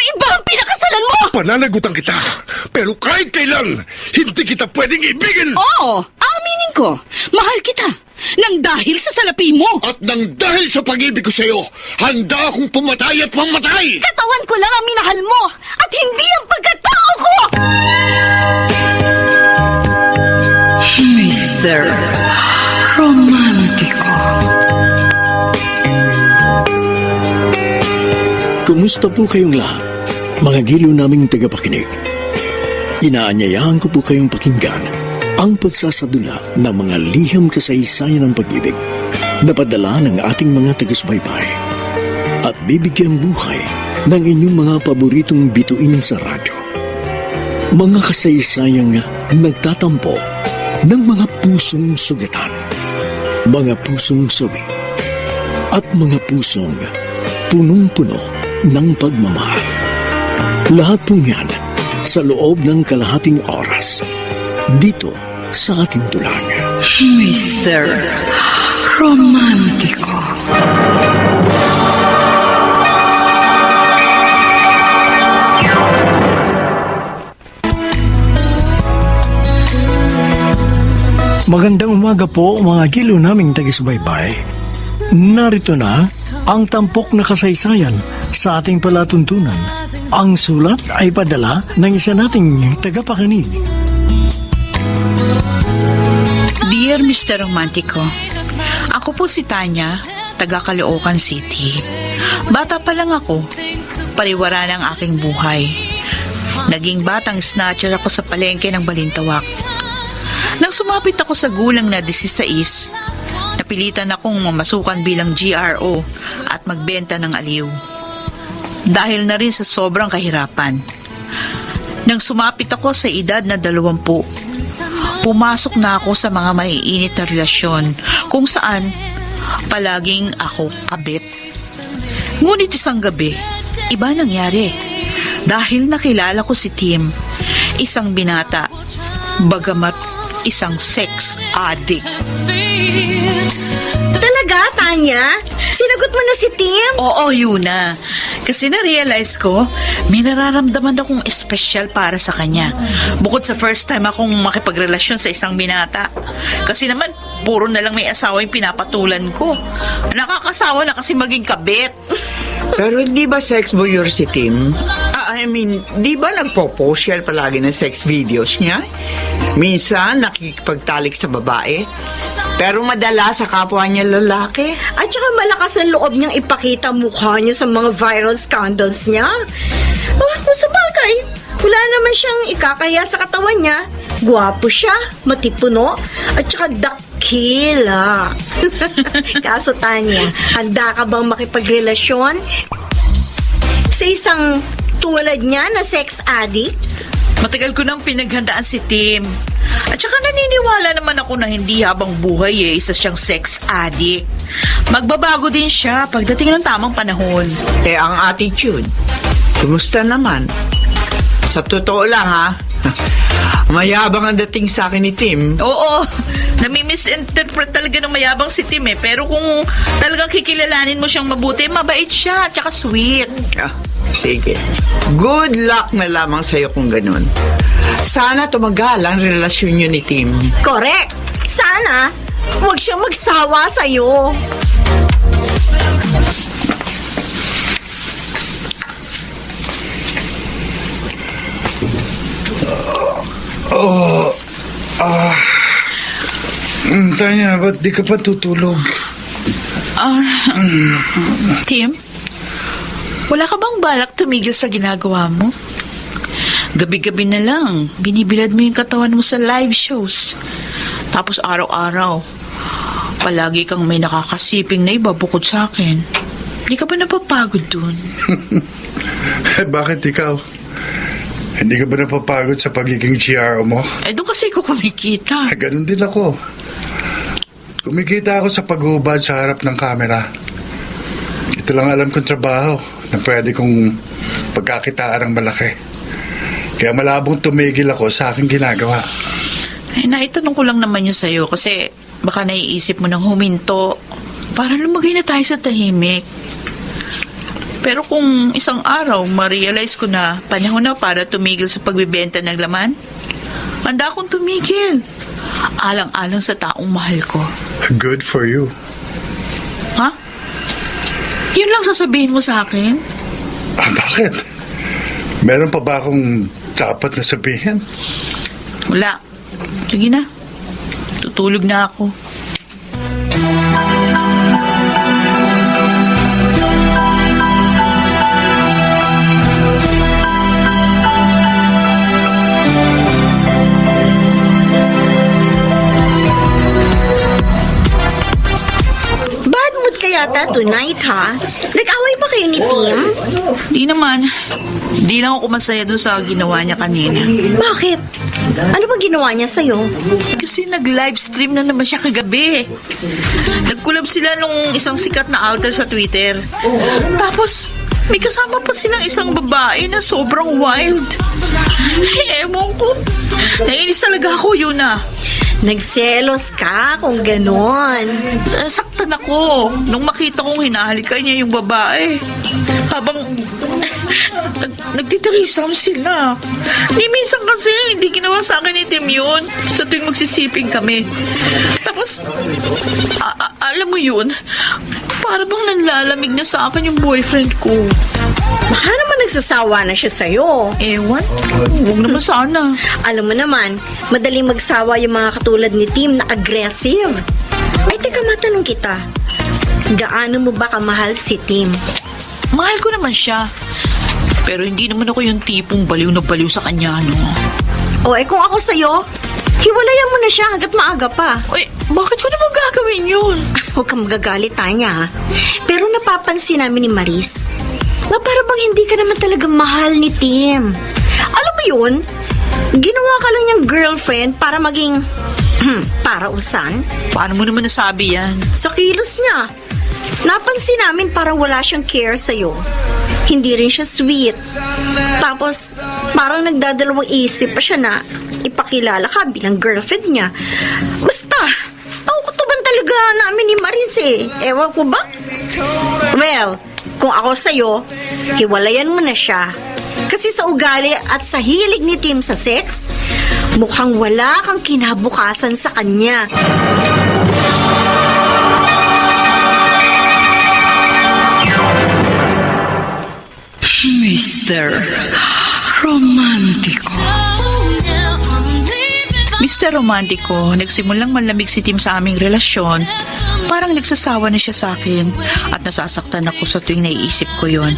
iba ang pinakasalan mo! Pananagutan kita, pero kahit kailan, hindi kita pwedeng ibigin! Oo, aminin ko. Mahal kita. Nang dahil sa salapi mo. At nang dahil sa pag-ibig ko sa'yo, handa akong pumatay at mamatay! Katawan ko lang ang minahal mo at hindi ang pagkatao ko! Mr. Romántico. Kumusta po kayong lahat, mga giliw naming tagapakinig? Inaanyayahan ko po kayong pakinggan ang pagsasadula ng mga liham kasaysayan ng pag-ibig na padala ng ating mga taga-subaybay at bibigyan buhay ng inyong mga paboritong bituin sa radyo. Mga kasaysayang nagtatampo ng mga pusong sugatan, mga pusong sawi, at mga pusong punong-puno ng pagmamahal. Lahat pong yan sa loob ng kalahating oras dito sa ating tulang. Mr. Romántico. Magandang umaga po mga giliw naming taga-subaybay. Narito na ang tampok na kasaysayan sa ating palatuntunan. Ang sulat ay padala ng isa nating tagapakinig. Dear Mr. Romantico, ako po si Tanya, taga Caloocan City. Bata pa lang ako, pariwara ng aking buhay. Naging batang snatcher ako sa palengke ng Balintawak. Nang sumapit ako sa gulang na 16, napilitan akong mamasukan bilang GRO at magbenta ng aliw. Dahil na rin sa sobrang kahirapan. Nang sumapit ako sa edad na 20, pumasok na ako sa mga maiinit na relasyon kung saan palaging ako kabit. Ngunit isang gabi, iba nangyari. Dahil nakilala ko si Tim, isang binata, bagamat isang sex addict. Talaga, Tanya? Sinagot mo na si Tim? Oo, yun na. Kasi na-realize ko, may nararamdaman akong espesyal para sa kanya. Bukod sa first time akong makipagrelasyon sa isang binata. Kasi naman, puro na lang may asawa yung pinapatulan ko. Nakakasawa na kasi maging kabit. Pero di ba sex voyeur si Tim? Di ba nagpo-post siya palagi ng sex videos niya? Minsan, nakikipagtalik sa babae. Pero madalas sa kapwa niya lalaki. At saka malakas ang loob niyang ipakita mukha niya sa mga viral scandals niya. Oh, kung sa bagay, wala naman siyang ikakaya sa katawan niya. Gwapo siya, matipuno, at saka dakila. Kaso Tanya, handa ka bang makipagrelasyon sa isang tulad niya na sex addict? Matagal ko nang pinaghandaan si Tim. At saka naniniwala naman ako na hindi habang buhay isa siyang sex addict. Magbabago din siya pagdating ng tamang panahon. Ang attitude, kumusta naman? Sa totoo lang mayabang ang dating sa akin ni Tim. Oo, nami-misinterpret talaga ng mayabang si Tim Pero kung talagang kikilalanin mo siyang mabuti, mabait siya at saka sweet. Sige. Good luck na lamang sa'yo kung ganun. Sana tumagal ang relasyon niyo ni Tim. Correct! Sana, huwag siyang magsawa sa'yo. Tanya, ba't di ka pa tutulog? Tim, wala ka bang balak tumigil sa ginagawa mo? Gabi-gabi na lang, binibilad mo yung katawan mo sa live shows. Tapos araw-araw, palagi kang may nakakasiping na iba bukod sa akin. Hindi ka ba napapagod dun? Bakit ikaw? Hindi ka ba napapagod sa pagiging GRO mo? Doon kasi ko kumikita. Ganun din ako. Kumikita ako sa paghubad sa harap ng kamera. Ito lang alam kong trabaho na pwede kong pagkakitaan ng malaki. Kaya malabong tumigil ako sa aking ginagawa. Naitanong ko lang naman yun sa'yo kasi baka naiisip mo ng huminto para lumagay na tayo sa tahimik. Pero kung isang araw ma-realize ko na panahon na para tumigil sa pagbibenta ng laman, handa akong tumigil. Alang-alang sa taong mahal ko. Good for you. Ha? Yun lang sasabihin mo sa akin? Bakit? Meron pa ba akong dapat na sabihin? Wala. Sige na. Tutulog na ako. Bad mood ka yata tonight, ha? Nag-away ba kayo ni Tim? Di naman. Di lang ako masaya doon sa ginawa niya kanina. Bakit? Ano ba ginawa niya sa'yo? Kasi nag-live stream na naman siya kagabi. Nag-collab sila nung isang sikat na alter sa Twitter. Tapos, may kasama pa silang isang babae na sobrang wild. Ewan ko. Nainis talaga ako yun ah. Nagselos ka kung ganon. Saktan ako nung makita kong hinahalikan niya yung babae. Habang nagtitirisam sila. Ni minsan kasi hindi ginawa sa akin ni Tim yun sa tuwing magsisiping kami. Tapos, alam mo yun, para bang nanlalamig na sa akin yung boyfriend ko. Baka naman nagsasawa na siya sa'yo. Ewan, huwag naman sana. Alam mo naman, madaling magsawa yung mga katulad ni Tim na aggressive. Ay, teka, matanong kita. Gaano mo ba kamahal si Tim? Mahal ko naman siya. Pero hindi naman ako yung tipong baliw na baliw sa kanya, no? O, kung ako sa'yo, hiwalayan mo na siya hanggat maaga pa. Uy, bakit ko naman gagawin yun? Huwag kang magagalit, Tanya, ha? Pero napapansin namin ni Maris na para bang hindi ka naman talaga mahal ni Tim. Alam mo yun? Ginawa ka lang niyang girlfriend para maging parausan. Paano mo naman nasabi yan? Sa kilos niya. Napansin namin parang wala siyang care sa'yo. Hindi rin siya sweet. Tapos, parang nagdadalawang isip pa siya na ipakilala ka bilang girlfriend niya. Basta, nakukutuban talaga namin ni Maris eh. Ewan ko ba? Well, kung ako sa'yo, hiwalayan mo na siya. Kasi sa ugali at sa hilig ni Tim sa sex, mukhang wala kang kinabukasan sa kanya. Mr. Romantico. Mr. Romantico, nagsimulang malamig si Tim sa aming relasyon. Parang nagsasawa na siya sa akin at nasasaktan ako sa tuwing naiisip ko yon.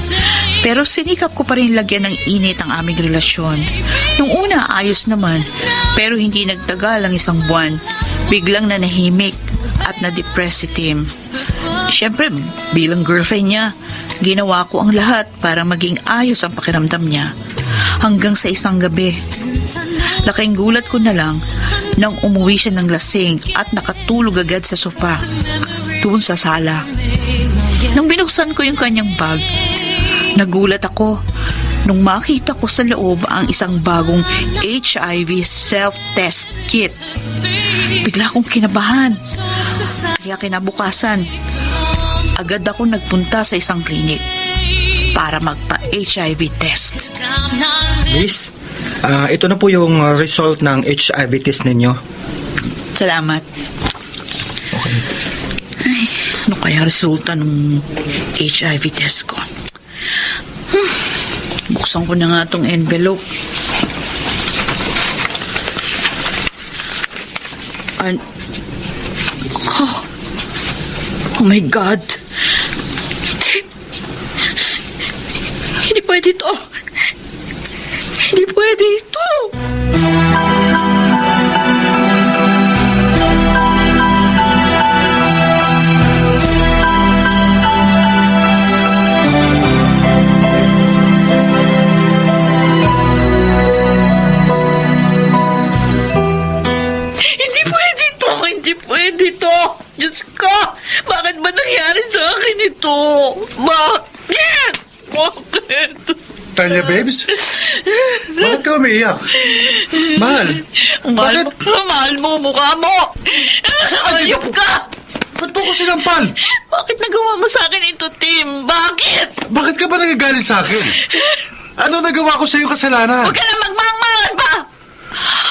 Pero sinikap ko pa rin lagyan ng init ang aming relasyon. Nung una, ayos naman. Pero hindi nagtagal ang isang buwan. Biglang nanahimik at na-depress si Tim. Siyempre, bilang girlfriend niya, ginawa ko ang lahat para maging ayos ang pakiramdam niya. Hanggang sa isang gabi, laking gulat ko na lang nang umuwi siya ng lasing at nakatulog agad sa sofa doon sa sala. Nang binuksan ko yung kanyang bag, nagulat ako nung makita ko sa loob ang isang bagong HIV self-test kit. Bigla akong kinabahan. Kaya kinabukasan, agad ako nagpunta sa isang klinik para magpa-HIV test. Miss, ito na po yung result ng HIV test ninyo. Salamat. Ay, ano kaya resulta ng HIV test ko? Buksan ko na nga itong envelope. Oh my God! Hindi pwede ito! Hindi pwede ito! Hindi pwede ito! Diyos ko! Bakit ba nangyari sa akin ito? Bakit? Bakit? Tanya, babes? Bakit ka umiiyak? Mahal? Mahal Bakit? mo, mahal mo, mukha mo! Ayop ka! Ba't po ko sinampal? Bakit nagawa mo sa akin ito, Tim? Bakit? Bakit ka ba nagagalit sa akin? Ano nagawa ko sa iyo kasalanan? Huwag ka na magmangmangan pa!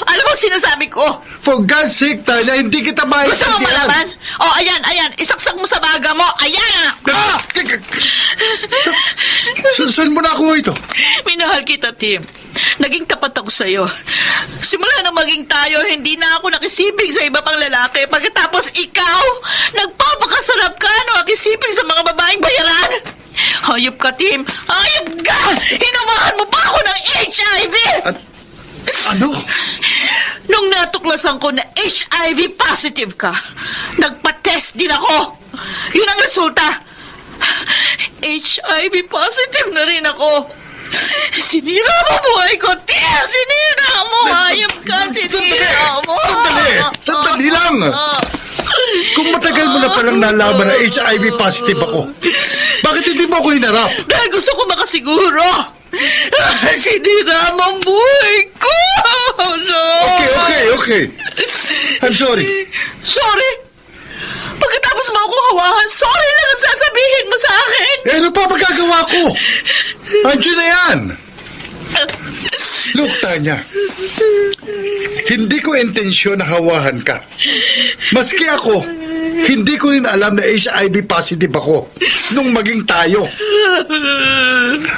Alam mo sinasabi ko? For God's sake, Tanya, hindi kita Gusto mo maintindihan. malaman? Oh, ayan. Isaksak mo sa baga mo. Ayan! Oh! Saan mo nakuha ito? Minahal kita, Tim. Naging tapat ako sa'yo. Simula nang maging tayo, hindi na ako nakisiping sa iba pang lalaki. Pagkatapos ikaw, nagpapakasarap ka nakisiping sa mga babaeng bayaran. Hayop ka, Tim. Hayop ka! Hinamahan mo pa ako ng HIV! Ano? Nung natuklasan ko na HIV positive ka, nagpa-test din ako. Yun ang resulta. HIV positive na rin ako. Sinira mo buhay ko, Tim! Sinira mo! Hayop ka! Sinira mo! Sandali lang! Kung matagal mo na palang nalaman na HIV positive ako, bakit hindi mo ako hinarap? Dahil gusto ko makasiguro. Sinira mo ang buhay ko! No! Okay. I'm sorry. Sorry? Pagkatapos mo akong hawakan, sorry lang ang sasabihin mo sa akin. Eh, ano pa magagawa ko? Andiyan na yan. Look, Tanya. Hindi ko intensyon na hawahan ka. Maski ako, hindi ko rin alam na HIV positive ako nung maging tayo.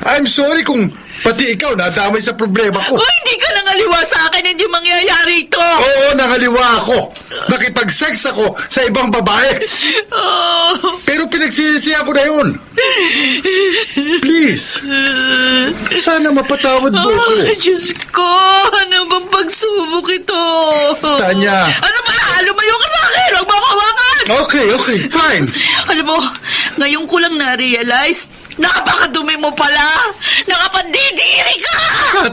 I'm sorry kung pati ikaw nadamay sa problema ko. Kung hindi ka nangaliwa sa akin, hindi mangyayari ito. Oo, nangaliwa ako. Nakipag-sex ako sa ibang babae. Oh. Pero pinagsisisihan ko na yun. Please. Sana mapatawad mo ako. Diyos ko, ano bang pagsubok ito? Tanya. Ano ba? Lumayo ka sa akin! Huwag mo ako hawakan! Okay, fine. Alam mo, ngayon ko lang na-realize, napakadumi mo pala! Nakapandidiri ka!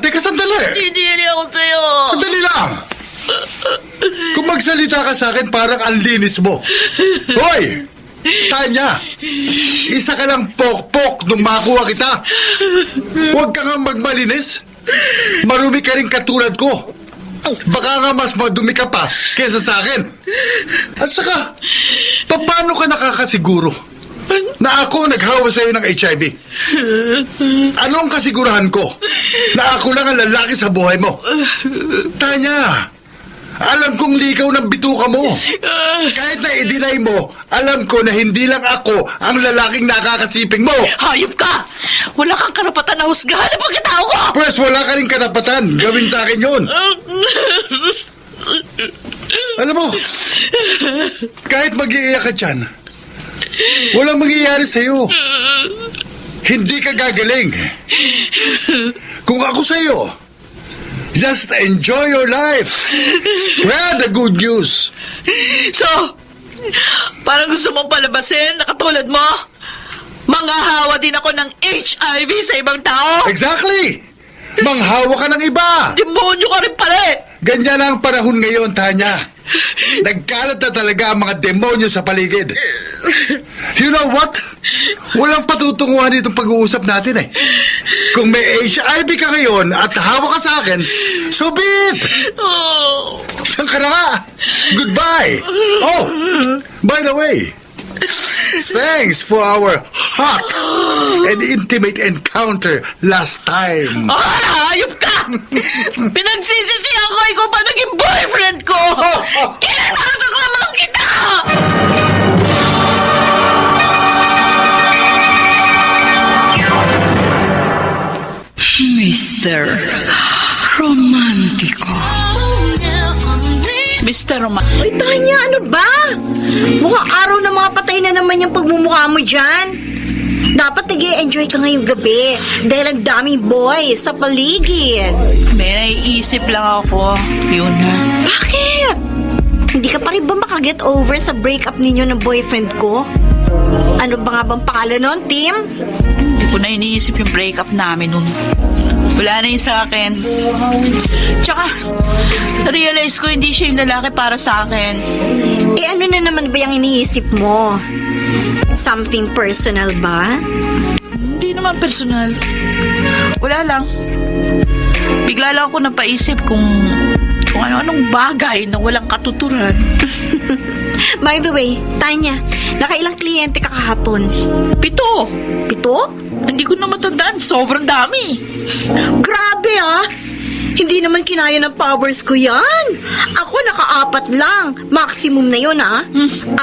Teka, sandali. Didiri ako sa'yo! Sandali lang. Kung magsalita ka sa akin, parang ang linis mo. Hoy! Tanya! Isa ka lang pok-pok nung makuha kita. Huwag ka nga magmalinis. Marumi ka rin katulad ko. Baka nga mas madumi ka pa kaysa sa akin. At saka, paano ka nakakasiguro na ako naghawa sa'yo ng HIV? Ano ang kasigurahan ko na ako lang ang lalaki sa buhay mo? Tanya, alam kong likaw ng bituka mo. Kahit na i-deny mo, alam ko na hindi lang ako ang lalaking nakakasiping mo. Hayop ka! Wala kang karapatan na husgahan ang pagkatao ko! Pues wala ka rin karapatan gawin sa akin yun. Alam mo, kahit mag-iiyak ka dyan, walang mangyayari sa'yo. Hindi ka gagaling. Kung ako sa'yo, just enjoy your life. Spread the good news. So, parang gusto mong palabasin na katulad mo? Manghahawa din ako ng HIV sa ibang tao? Exactly. Manghawa ka ng iba. Demonyo ka rin pala eh! Ganyan ang panahon ngayon, Tanya. Nagkalat na talaga ang mga demonyo sa paligid. You know what? Walang patutunguhan itong pag-uusap natin eh. Kung may HIV ka ngayon at hawa ka sa akin, so be it! Oh. Saan ka na nga? Goodbye! Oh, by the way, thanks for our hot and intimate encounter last time. Hayop ka! Pinagsisisihan ko ikaw pa naging boyfriend ko! Kinalasak lamang kita! Mr. Romantico. Mr. Romantico. Uy, Tanya, ano ba? Mukhang araw na mga patay na naman yung pagmumukha mo dyan. Dapat nag-i-enjoy ka ngayong gabi dahil ang daming boys sa paligid. May naiisip lang ako. Yun na. Bakit? Hindi ka pa rin ba makaget over sa breakup ninyo ng boyfriend ko? Ano ba nga bang pangalan nun, Tim? Hindi ko na iniisip yung breakup namin nun. Wala na yun sa akin. Tsaka, na-realize ko hindi siya yung lalaki para sa akin. Eh ano na naman ba yung iniisip mo? Something personal ba? Hindi naman personal. Wala lang. Bigla lang ako napaisip kung ano-anong bagay na walang katuturan. By the way, Tanya, nakailang kliyente ka kahapon? 7. 7? Hindi ko na matandaan. Sobrang dami. Grabe ah! Hindi naman kinaya ng powers ko yan. Ako naka-4 lang. Maximum na yun ah.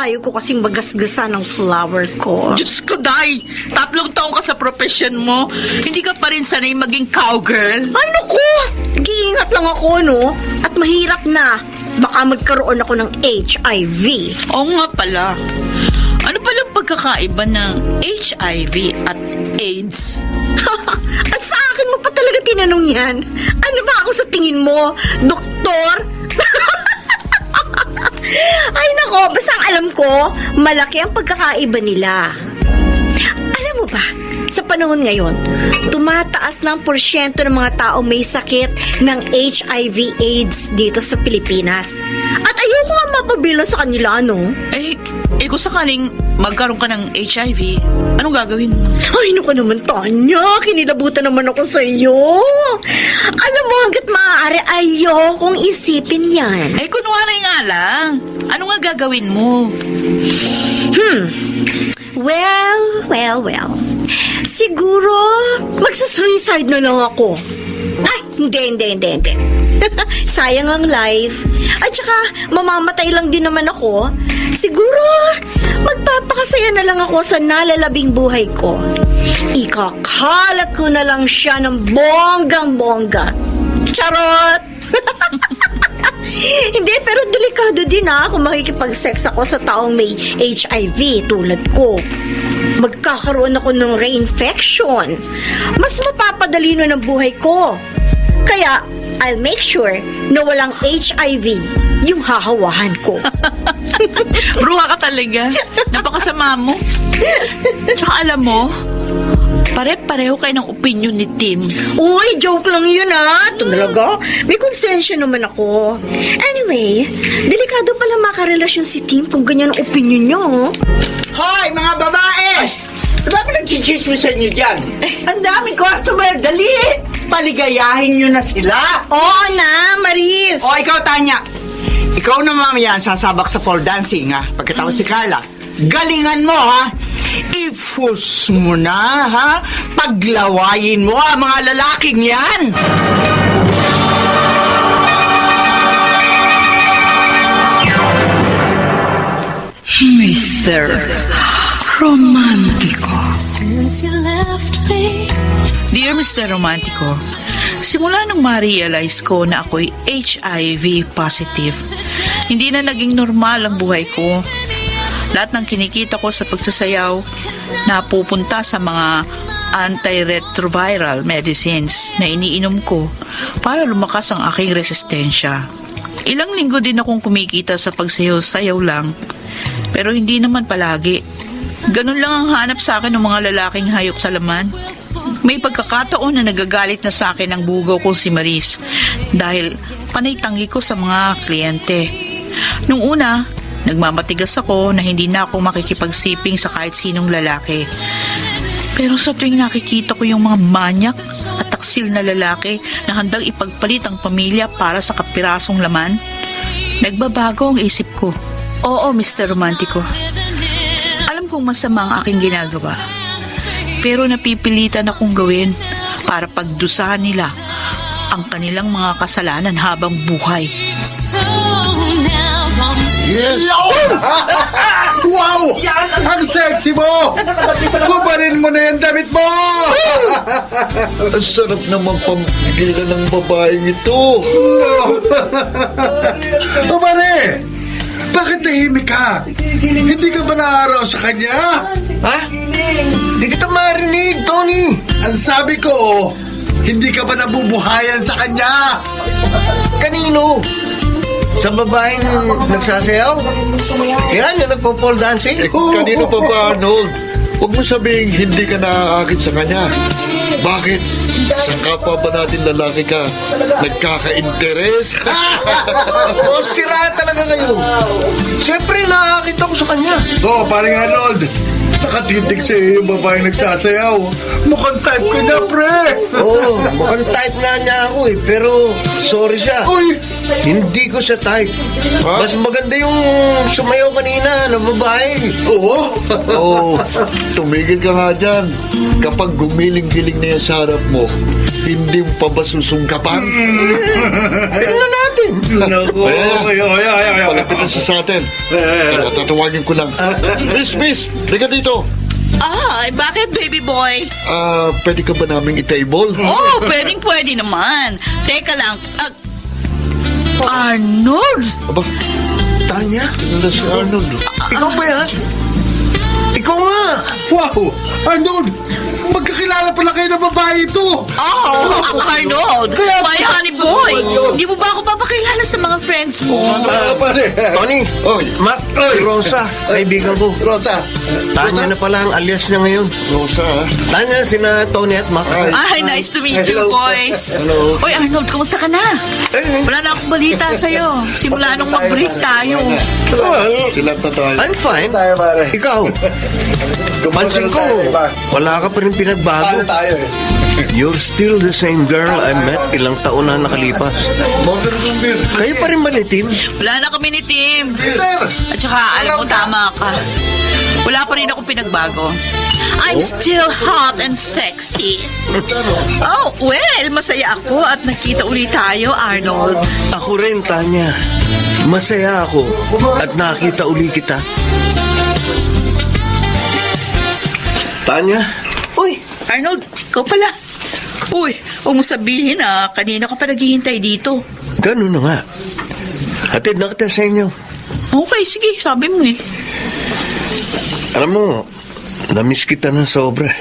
Ayaw ko kasing magasgasa ng flower ko. Diyos ko, Day. 3 taong ka sa profession mo. Hindi ka pa rin sanay maging cowgirl. Ano ko? Nag-iingat lang ako, no? At mahirap na. Baka magkaroon ako ng HIV. Oo nga pala. Ano palang pagkakaiba ng HIV at AIDS? At sa akin mo pa talaga tinanong yan? Ano ba ako sa tingin mo? Doktor? Ay nako, basta ang alam ko, malaki ang pagkakaiba nila. Alam mo ba, sa panahon ngayon, tumataas na ang porsyento ng mga tao may sakit ng HIV/AIDS dito sa Pilipinas. At ayoko nga mapabilang sa kanila, no? Kung sakaling magkaroon ka ng HIV, anong gagawin mo? Ay, naku naman, Tanya. Kinilabutan naman ako sa iyo. Alam mo, hanggat maaari, ayokong isipin yan. Kunwari nga lang. Ano nga gagawin mo? Well. Siguro, magsa-suicide na lang ako. Ay, hindi. Sayang ang life. At saka, mamamatay lang din naman ako. Siguro, magpapakasaya na lang ako sa nalalabing buhay ko. Ikakalat ko na lang siya ng bonggang-bongga. Charot! Hindi, pero delikado din kung makikipag-sex ako sa taong may HIV tulad ko. Magkakaroon ako ng reinfection. Mas mapapadali na ng buhay ko. Kaya, I'll make sure na walang HIV yung hahawahan ko. Bruha ka talaga. Napakasama mo. Tsaka alam mo, pare-pareho kayo ng opinion ni Tim. Uy, joke lang yun Talaga? May konsensya naman ako. Anyway, delikado pala makarelasyon si Tim kung ganyan ang opinion niyo. Hoy, mga babae! Ano ba pinag-chichismisan nyo dyan? Ang daming customer, dali! Paligayahin nyo na sila! Oo na, Maris! O, ikaw, Tanya. Ikaw na mamaya sasabak sa pole dancing, ha? Pagkatapos si Carla. Galingan mo, ha? I-push mo na, ha? Paglawayin mo ang mga lalaking yan! Mr. Romantico. Dear Mr. Romantico, simula nung ma-realize ko na ako'y HIV positive, hindi na naging normal ang buhay ko. Lahat ng kinikita ko sa pagsasayaw napupunta sa mga antiretroviral medicines na iniinom ko para lumakas ang aking resistensya. Ilang linggo din akong kumikita sa pagsayaw-sayaw lang, pero hindi naman palagi. Ganun lang ang hanap sa akin ng mga lalaking hayok sa laman. May pagkakataon na nagagalit na sa akin ang bugaw ko si Maris dahil panay-tanggi ko sa mga kliyente. Nung una, nagmamatigas ako na hindi na ako makikipagsiping sa kahit sinong lalaki. Pero sa tuwing nakikita ko yung mga manyak at taksil na lalaki na handang ipagpalit ang pamilya para sa kapirasong laman, nagbabago ang isip ko. Oo, Mr. Romantico. Alam kong masama ang aking ginagawa. Pero napipilitan akong gawin para pagdusahan nila ang kanilang mga kasalanan habang buhay. Yes! Wow! Ang sexy mo! Kubarin mo na yung damit mo! Ang sarap naman pampigilan ng babaeng ito. Kumare! Bakit nahimik ka? Hindi ka ba naaraw sa kanya? Ha? Hindi kita marinig, Tony. Ang sabi ko, hindi ka ba nabubuhayan sa kanya? Kanino? Sa babaeng nagsasayaw? Yan, yung nagpo-pole dancing? Kanino pa ba, Arnold? Huwag mo sabihing hindi ka naaakit sa kanya. Bakit? Sa kapwa ba natin lalaki ka nagkaka-interes? O, sira talaga kayo. Siyempre, naaakit ako sa kanya. Oo, paring Arnold. Nakatitig sa iyo yung babae nagsasayaw. Mukhang type ka na, pre. Oo, mukhang type nga niya ako eh. Pero, sorry siya. Uy! Hindi ko siya type. Mas maganda yung sumayaw kanina na babae. Oo. Oo, tumigil ka nga dyan. Kapag gumiling-giling na yan sa harap mo, hindi mo pa ba susungkapan? Tingnan natin. Naku. Palapit na sa atin. Tatawagin ko lang. Miss, liga dito. Ay, bakit baby boy? Pwede ka ba naming i-table? Oh, pwede naman. Teka lang. Arnold! Aba, Tanya, ano na si Arnold? ikaw ba yan? Ikaw nga. Wow! Arnold! Magkakilala pala kayo ng babae ito! Oh, Arnold! My honey boy! Hindi mo ba ako papakilala sa mga friends mo? Pare! Tony, Oy, Mac, si Rosa, kaibigan ko. Rosa! Tanya na pala ang alias niya ngayon. Rosa, ha? Tanya, sina Tony at Mac. Ay, nice to meet you, Hello. boys. Hello. Oy, Arnold, kumusta ka na? Wala na akong balita sa'yo. Simula nung mag-break tayo. Well, Sila na tayo. I'm fine. Tayo, pare. Ikaw, pansin ko, wala ka pa rin pinagbago. tayo eh? You're still the same girl I met ilang taon na nakalipas. Morgan Gumbir. Kayo pa rin ba ni Tim? Wala na kami ni Tim. Peter! At saka, alam mo, tama ka. Wala pa rin akong pinagbago. I'm still hot and sexy. Oh, well, masaya ako at nakita ulit tayo, Arnold. Ako rin, Tanya. Masaya ako at nakita uli kita. Tanya, Uy, Arnold, ikaw pala. Uy, huwag mo sabihin na kanina ka pa naghihintay dito. ganun na nga. Hatid na kita sa inyo. Okay, sige, sabi mo eh. Alam mo, namiss kita ng sobra.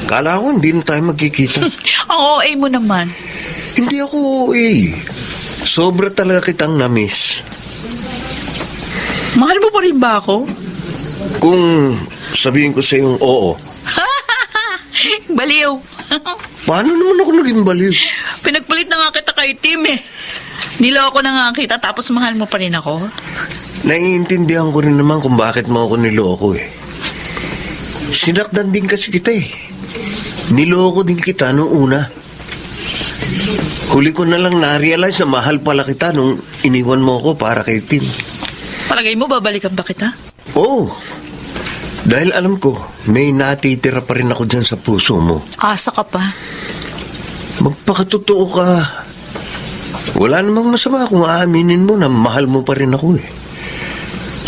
Kala ko hindi na tayo magkikita. Ang OA mo naman. Hindi ako sobra talaga kitang namiss. Mahal mo pa rin ba ako? Kung sabihin ko sa yung oo, Baliw. paano naman ako naging baliw? Pinagpalit na nga kita kay Tim eh. Niloko na nga kita tapos mahal mo pa rin ako. Naiintindihan ko rin naman kung bakit mo ako niloko eh. Sinakdan din kasi kita eh. Niloko din kita nung una. Huli ko na lang na-realize na mahal pala kita nung iniwan mo ako para kay Tim. Palagay mo babalikan ba kita? Oo. Dahil alam ko, may natitira pa rin ako dyan sa puso mo. Asa ka pa. Magpakatotoo ka. Wala namang masama kung aaminin mo na mahal mo pa rin ako eh.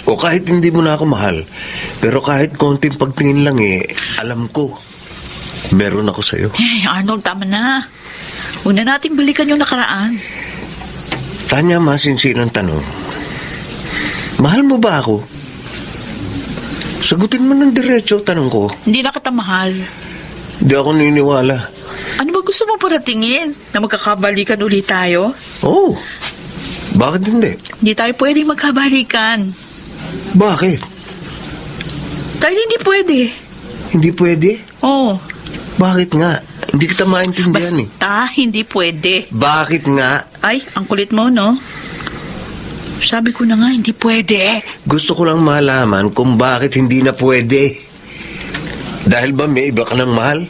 O kahit hindi mo na ako mahal, pero kahit konting pagtingin lang alam ko, meron ako sa'yo. Ay, Arnold, tama na. Huwag na nating balikan yung nakaraan. Tanya, masinsinang tanong. Mahal mo ba ako? Sagutin mo ng diretso, tanong ko. Hindi na kita mahal. Di ako niniwala. Ano ba gusto mo paratingin? Na magkakabalikan ulit tayo? Oh, bakit hindi? Hindi tayo pwedeng magkabalikan. Bakit? Dahil hindi pwede. Hindi pwede? Oo. Bakit nga? Hindi kita maintindihan eh. Basta hindi pwede. Bakit nga? Ay, ang kulit mo, no? Sabi ko na nga, hindi pwede. Gusto ko lang malaman kung bakit hindi na pwede. Dahil ba may iba ka ng mahal?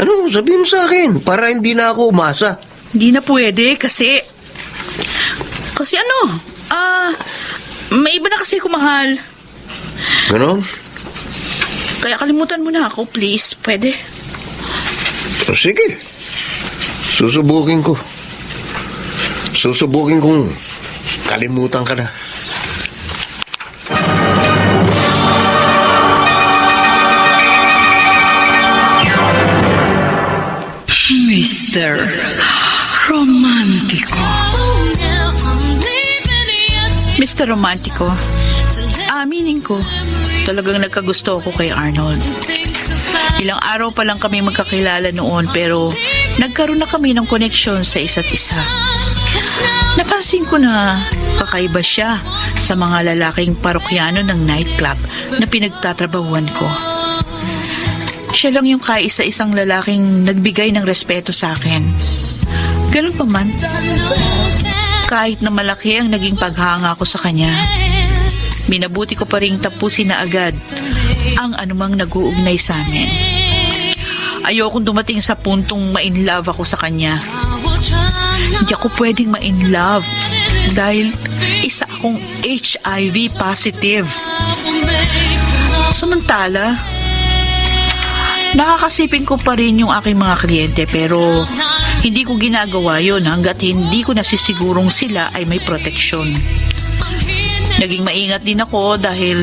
Ano, sabihin mo sa akin para hindi na ako umasa. Hindi na pwede kasi... Kasi ano? May iba na kasi ako mahal. Ganon? Kaya kalimutan mo na ako, please. Pwede? O sige. Susubukin ko. Susubukin kong kalimutan ka na. Mr. Romantico. Mr. Romantico, aminin ko, talagang nagkagusto ako kay Arnold. Ilang araw pa lang kami magkakilala noon pero nagkaroon na kami ng koneksyon sa isa't isa. Napansin ko na kakaiba siya sa mga lalaking parokyano ng nightclub na pinagtatrabahuan ko. Siya lang yung kaisa-isang lalaking nagbigay ng respeto sa akin. Ganun pa man, kahit na malaki ang naging paghanga ko sa kanya, minabuti ko pa rin tapusin na agad ang anumang nag-uugnay sa amin. Ayokong dumating sa puntong ma-inlove ako sa kanya. Hindi ako pwedeng ma-inlove dahil isa akong HIV positive. Samantala, nakakasipin ko pa rin yung aking mga kliyente pero hindi ko ginagawa yun hanggat hindi ko nasisigurong sila ay may proteksyon. Naging maingat din ako dahil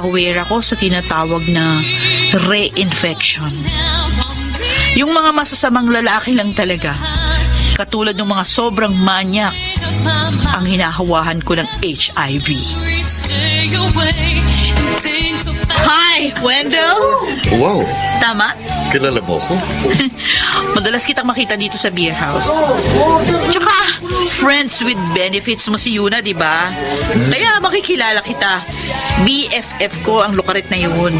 aware ako sa tinatawag na reinfection. Yung mga masasamang lalaki lang talaga, katulad ng mga sobrang manyak, ang hinahawahan ko ng HIV. Hi, Wendell! Wow, Tama? kilala mo ko? Madalas kitang makita dito sa beer house. Tsaka, friends with benefits mo si Yuna, di ba? Kaya makikilala kita. BFF ko ang lukarit na yun.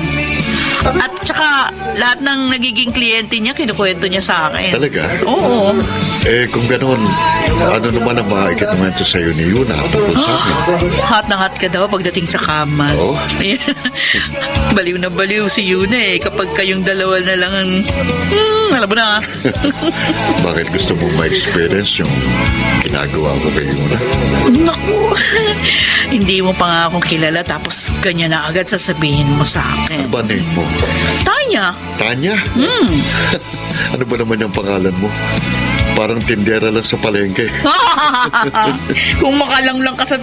At tsaka, lahat ng nagiging kliyente niya, kinukwento niya sa akin. Talaga? Oo. Kung gano'n, ano naman ang mga ikikwento sa'yo ni Yuna tungkol sa akin? Hot na hot ka daw pagdating sa kama. Oo? Baliw na baliw si Yuna kapag kayong dalawa na lang ang... alam mo na. Bakit gusto mo ma-experience yung ginagawa ko kay Yuna? Naku, hindi mo pa nga akong kilala tapos ganyan na agad sasabihin mo sa Ano akin. ba name mo? Tanya. Tanya? Ano ba naman yung pangalan mo? Parang tindera lang sa palengke. Kung makalang lang ka sa...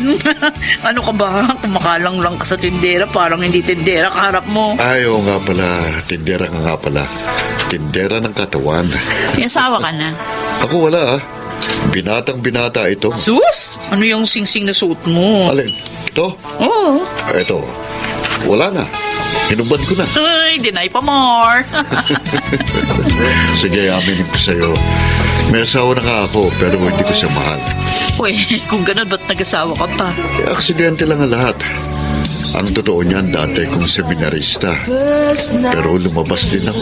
ano ka ba? Kung makalang lang ka sa tindera, parang hindi tindera kaharap mo. Ay, oo nga pala. Tindera ka nga pala. Tindera ng katawan. May asawa ka na. Ako wala ah. Binatang binata ito. Sus! Ano yung singsing na suot mo? Alin? Ito? Oo. Ito. Wala na. Hinubad ko na. Ay, deny pa more. Sige, aminin ko sa'yo. May asawa na nga ako, pero hindi ko siya mahal. Uy, kung ganun, ba't nag-asawa ka pa? Aksidente lang ang lahat. Ang totoo niyan, dati kong seminarista. Pero lumabas din ako.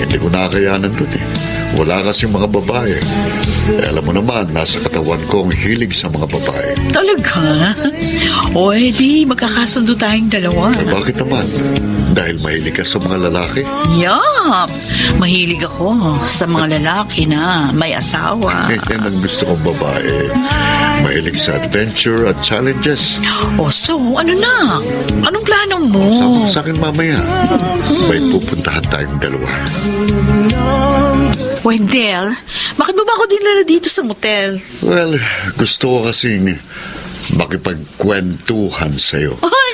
Hindi ko nakakayanan doon eh. Wala kasing mga babae. Alam mo naman, nasa katawan ko ang hilig sa mga babae. Talaga? O, di, magkakasundo tayong dalawa. Bakit naman? Dahil mahilig ka sa mga lalaki? Yup! Mahilig ako sa mga lalaki na may asawa. Yan ang gusto kong babae. Mahilig sa adventure at challenges. O, so, ano na? Anong plano mo? Sama ka sa akin mamaya. May pupuntahan tayong dalawa. Wendell, bakit mo ba ako dinala dito sa motel? Well, gusto ko kasing makipagkwentuhan sa'yo. Ay,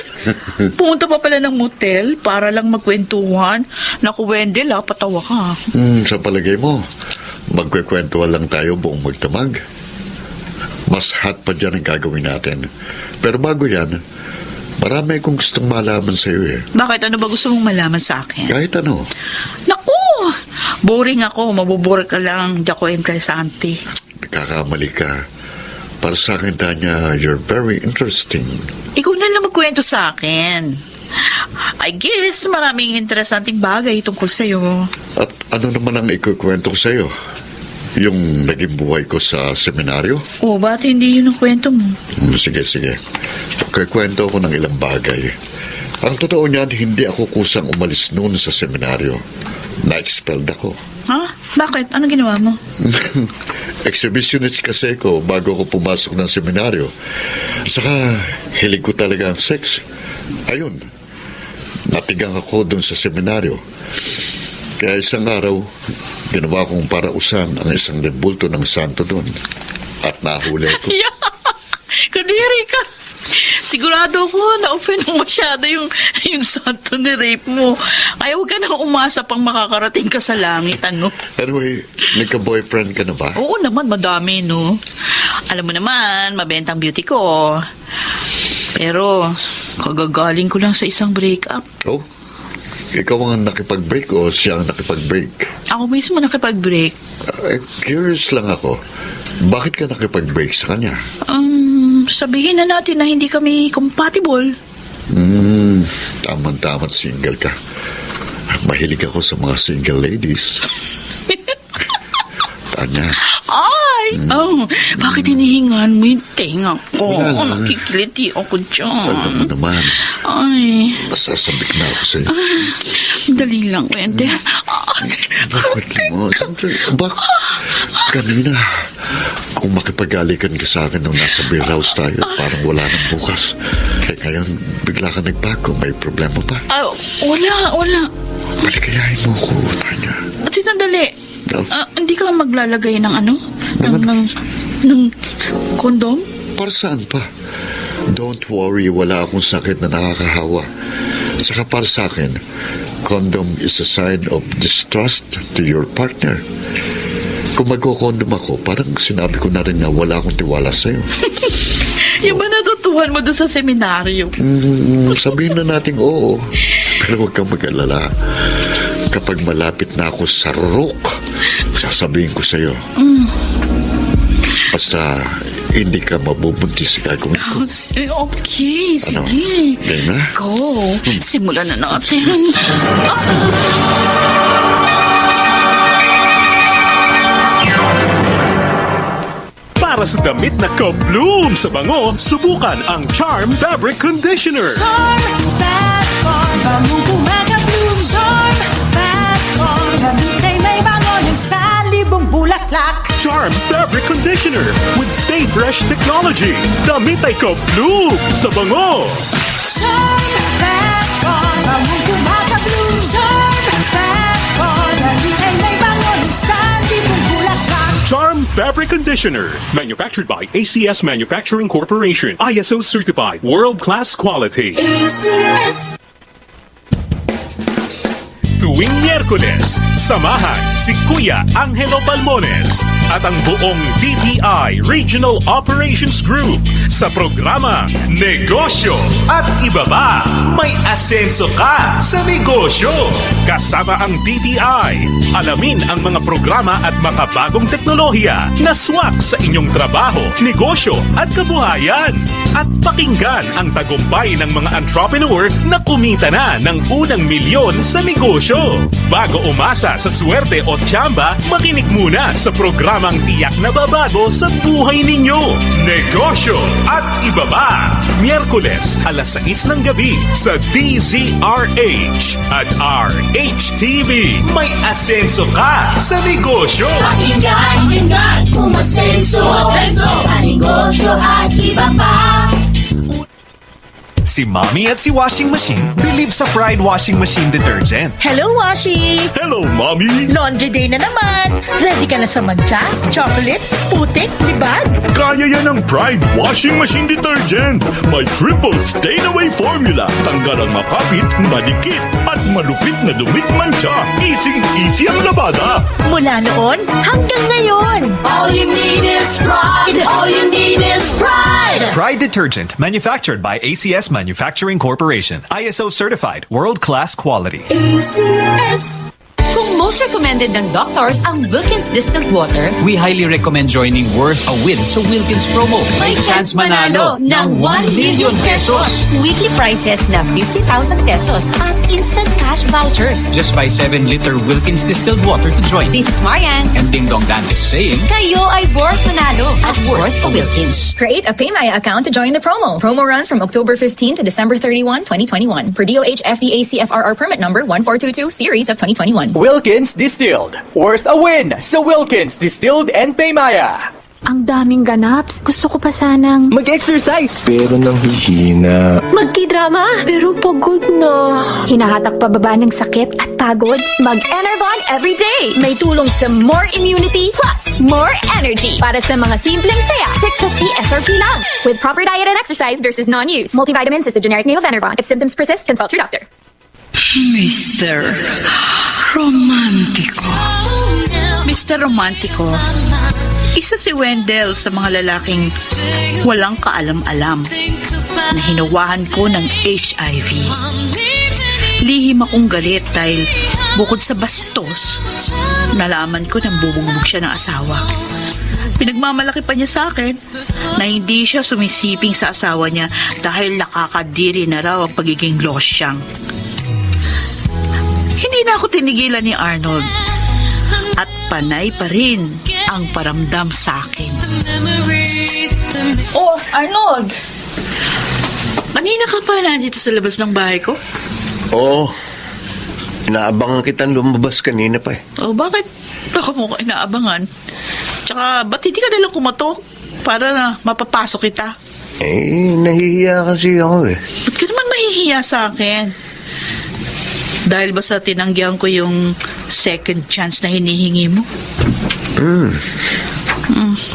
pumunta pa pala ng motel para lang magkwentuhan. Naku, Wendell, patawa ka. Sa palagay mo, magkwekwentuhan lang tayo buong magdamag. Mas hot pa dyan ang gagawin natin. Pero bago yan, marami akong gustong malaman sa'yo eh. Bakit? Ano ba gusto mong malaman sa akin? Kahit ano. Naku, boring ako. Mabubore ka lang. Di ako interesante. Nagkakamali ka. Para sa akin, Tanya, you're very interesting. Ikaw na lang magkwento sa akin. I guess maraming interesanting bagay tungkol sa'yo. At ano naman ang ikukwento ko sa'yo? Yung naging buhay ko sa seminaryo? O, ba't hindi yun ang kwento mo? Sige. Kikwento ko ng ilang bagay. Ang totoo niyan, hindi ako kusang umalis noon sa seminaryo. Na-expelled ako. Ha? Bakit? Ano ginawa mo? Exhibitionist kasi ko bago ako pumasok ng seminaryo. Saka, hilig ko talaga ang sex. Ayun, natigang ako doon sa seminaryo. Kaya isang araw, ginawa kong parausan ang isang rebulto ng santo doon. At nahuli ko. Kadiri ka. Sigurado ko na-offend mo masyado yung santo ni rape mo. Kaya huwag ka nang umasa pang makakarating ka sa langit, ano? Anyway, nagka-boyfriend ka na ba? Oo naman, madami, no? Alam mo naman, mabentang beauty ko. Pero, kagagaling ko lang sa isang breakup. Oh, ikaw ang nakipag-break o siya ang nakipag-break? Ako mismo nakipag-break. Curious lang ako. Bakit ka nakipag-break sa kanya? Sabihin na natin na hindi kami compatible. Tama-tama't single ka. Mahilig ako sa mga single ladies. Tanya, Ay, Bakit hinihingan mo yung tenga ko? Wala lang. Nakikiliti ako dyan. Alam mo naman, Ay, masasabik na ako sa'yo. dali lang, Wende. Bakit mo? Bakit? Kanina, kung makipag-alikan ka sa akin nung nasa beer house tayo, parang wala nang bukas. Eh ngayon, bigla ka nagbago. May problema ba? Wala. Palikayahin mo ko, Tanya. At sandali. No. Hindi ka maglalagay ng ano? Naman. Ng kondom? Para saan pa? Don't worry, wala akong sakit na nakakahawa. Saka para sa akin, condom is a sign of distrust to your partner. Kung magkukondom ako, parang sinabi ko na rin na wala akong tiwala sa'yo. Yung ba natutuhan mo doon sa seminaryo? Sabihin na natin oo. Pero huwag kang mag-alala. Kapag malapit na ako sa rook, sasabihin ko sa'yo. Basta hindi ka mabubuntis sa gagawin ko. Okay, sige. Game na? Go. Simulan na natin. Para sa damit na ka-bloom sa bango, subukan ang Charm Fabric Conditioner. Charm Fat Farm, bangong kumaka-bloom. Charm Fat Farm, damit ay may bango ng salibong bulaklak. Charm Fabric Conditioner with Stay Fresh Technology. Damit ay ka-bloom sa bango. Charm Fat Farm, bangong kumaka-bloom. Charm Fat Farm, damit ay may bango ng salibong bulaklak. Charm Fabric Conditioner. Manufactured by ACS Manufacturing Corporation. ISO certified. World-class quality. ACS. Tuwing Miyerkules, samahan si Kuya Angelo Palmones at ang buong DTI Regional Operations Group sa programa Negosyo at Iba Pa. May asenso ka sa negosyo. Kasama ang DTI, alamin ang mga programa at makabagong teknolohiya na swak sa inyong trabaho, negosyo at kabuhayan. At pakinggan ang tagumpay ng mga entrepreneur na kumita na ng unang milyon sa negosyo. Bago umasa sa swerte o tiyamba, makinig muna sa programang tiyak na babago sa buhay ninyo. Negosyo at Iba Pa. Miyerkules, alas 6 ng gabi sa DZRH at RHTV. May asenso ka sa negosyo. Pakinggan, umasenso sa negosyo at iba pa. Si Mommy at si Washing Machine believe sa Pride Washing Machine Detergent. Hello, Washi! Hello, Mommy! Laundry day na naman! Ready ka na sa magja, chocolate, putik, libag? Kaya yan ang Pride Washing Machine Detergent. May triple stain-away formula. Tanggal ang makapit, madikit, at malupit na dumit mancha. Easy ang labada. Mula noon hanggang ngayon. All you need is pride. All you need is pride. Pride Detergent, manufactured by ACS Manufacturing Corporation. ISO certified, world-class quality. ACS. Kung most recommended ng doctors ang Wilkins Distilled Water, we highly recommend joining Worth a Win sa Wilkins promo. may chance manalo ng 1 million pesos. Weekly prizes na 50,000 pesos at instant cash vouchers. Just buy 7-liter Wilkins Distilled Water to join. This is Marianne. And Ding Dong Dantes saying, Kayo ay worth manalo at worth a Wilkins. Create a PayMaya account to join the promo. Promo runs from October 15 to December 31, 2021. Per DOH FDA CFRR permit number 1422 series of 2021. Wilkins Distilled. Worth a win sa Wilkins Distilled and Paymaya. Ang daming ganaps. Gusto ko pa sanang mag-exercise. Pero nang hihina. magki-drama. Pero pagod na. Hinahatak pababa ng sakit at pagod. Mag-Enervon everyday. May tulong sa more immunity plus more energy. Para sa mga simpleng saya. 650 SRP lang. With proper diet and exercise versus non-use. Multivitamins is the generic name of Enervon. If symptoms persist, consult your doctor. Mr. Romantico. Mr. Romantico, isa si Wendell sa mga lalaking walang kaalam-alam na hinawahan ko ng HIV. Lihim akong galit dahil bukod sa bastos, nalaman ko nang bubugbog siya ng asawa. Pinagmamalaki pa niya sa akin na hindi siya sumisiping sa asawa niya dahil nakakadiri na raw ang pagiging losyang. Hindi na ako tinigilan ni Arnold at panay pa rin ang paramdam sa akin. Oh, Arnold! Kanina ka pa nandito sa labas ng bahay ko? Oo. Inaabangan kitang lumabas kanina pa eh. O bakit ako mo inaabangan? Tsaka ba't hindi ka nalang kumatok para na mapapasok kita? Eh, nahihiya kasi ako eh. Ba't ka naman mahihiya sa akin? Dahil ba sa tinanggihan ko yung second chance na hinihingi mo?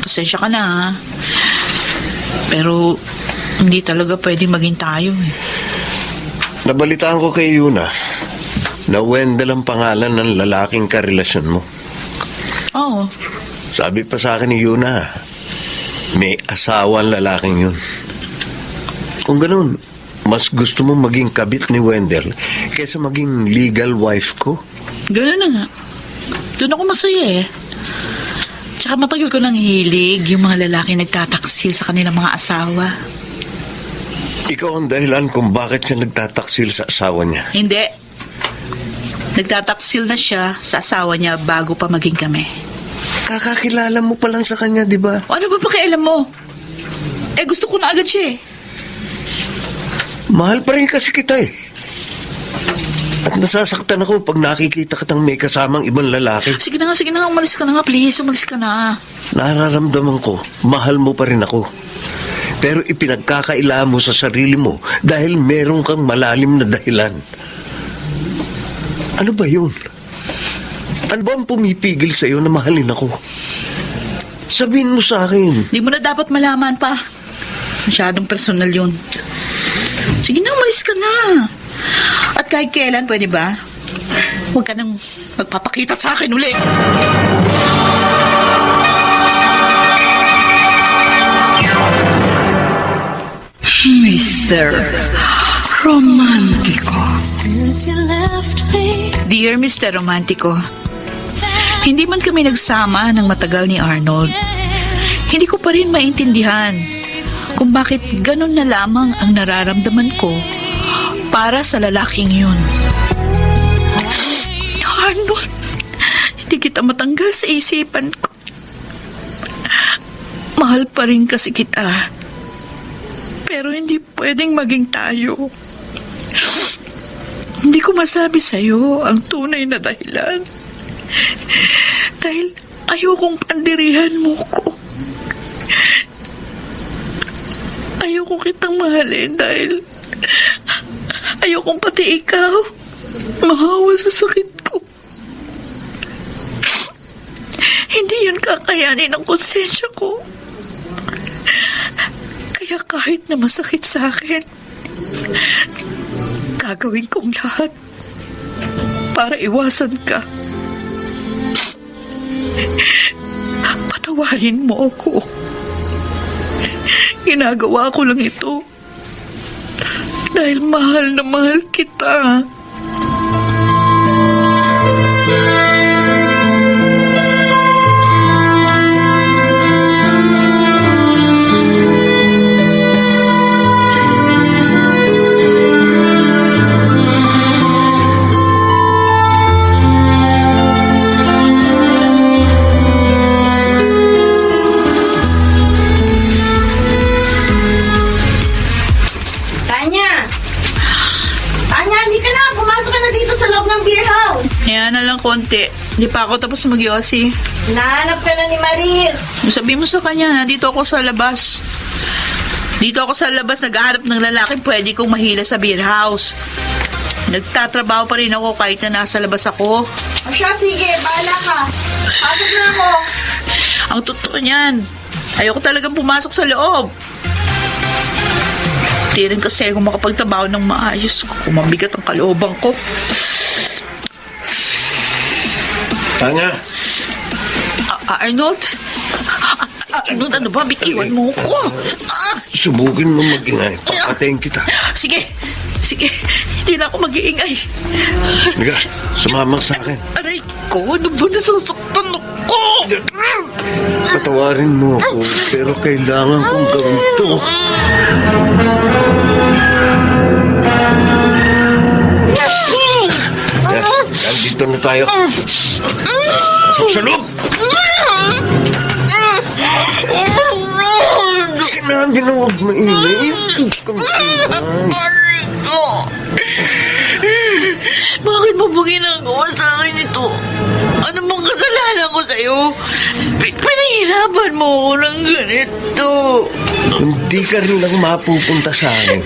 Pasensya ka na ha. Pero hindi talaga pwedeng maging tayo eh. Nabalitaan ko kay Yuna na Wendell ang pangalan ng lalaking karelasyon mo. Oo. Sabi pa sa akin ni Yuna, may asawa ang lalaking yun. Kung ganun, mas gusto mo maging kabit ni Wendell kaysa maging legal wife ko? Ganun na nga. Doon ako masaya eh. Tsaka matagal ko nang hilig yung mga lalaki nagtataksil sa kanilang mga asawa. Ikaw ang dahilan kung bakit siya nagtataksil sa asawa niya. Hindi. Nagtataksil na siya sa asawa niya bago pa maging kami. Kakakilala mo pa lang sa kanya, di ba? Ano ba pakialam mo? Eh gusto ko na agad siya eh. Mahal pa rin kasi kita eh. At nasasaktan ako pag nakikita kitang may kasamang ibang lalaki. Sige na nga, umalis ka na nga, please, umalis ka na. Nararamdaman ko, mahal mo pa rin ako. Pero ipinagkakaila mo sa sarili mo dahil meron kang malalim na dahilan. Ano ba yun? Ano ba ang pumipigil sa'yo na mahalin ako? Sabihin mo sa akin. Di mo na dapat malaman pa. Masyadong personal yun. Sige na, umalis ka na. At kahit kailan, pwede ba? Huwag ka nang magpapakita sa akin uli. Mr. Romantico. Dear Mr. Romantico, hindi man kami nagsama ng matagal ni Arnold, hindi ko pa rin maintindihan kung bakit ganun na lamang ang nararamdaman ko para sa lalaking yun. Arnold, hindi kita matanggal sa isipan ko. Mahal pa rin kasi kita. Pero hindi pwedeng maging tayo. Hindi ko masabi sa'yo ang tunay na dahilan. Dahil ayokong pandirihan mo ko. Ayoko kitang mahalin dahil ayokong pati ikaw mahawa sa sakit ko. Hindi yun kakayanin ng konsensya ko. Kaya kahit na masakit sa akin, gagawin kong lahat para iwasan ka. Patawarin mo ako. Ginagawa ko lang ito dahil mahal na mahal kita. Konti. Hindi pa ako tapos mag-yosi. Nahanap ka na ni Maris. Sabi mo sa kanya, nandito ako sa labas. Dito ako sa labas, nag-aarap ng lalaki, pwede kong mahila sa beer house. Nagtatrabaho pa rin ako kahit na nasa labas ako. O siya, sige, bahala ka. Pasok na ako. Ang totoo niyan, ayoko talagang pumasok sa loob. Di rin kasi ako makapagtrabaho ng maayos kung mabigat ang kalooban ko. Tanya. Arnold? Arnold, ano ba? Bitiwan mo ko. Subukin mo mag-ingay. Papatayin kita. Sige. Hindi na ako mag-iingay. Liga, sumama sa akin. Aray ko, ano ba nasasaktan ako? Patawarin mo ako, pero kailangan kong gawin to. Yan, dito na tayo. Pasok sa loob! ginagawa sa akin ito? Ano bang kasalanan ko sa'yo? Pinahirapan mo ako ng ganito. Hindi ka rin lang mapupunta sa akin.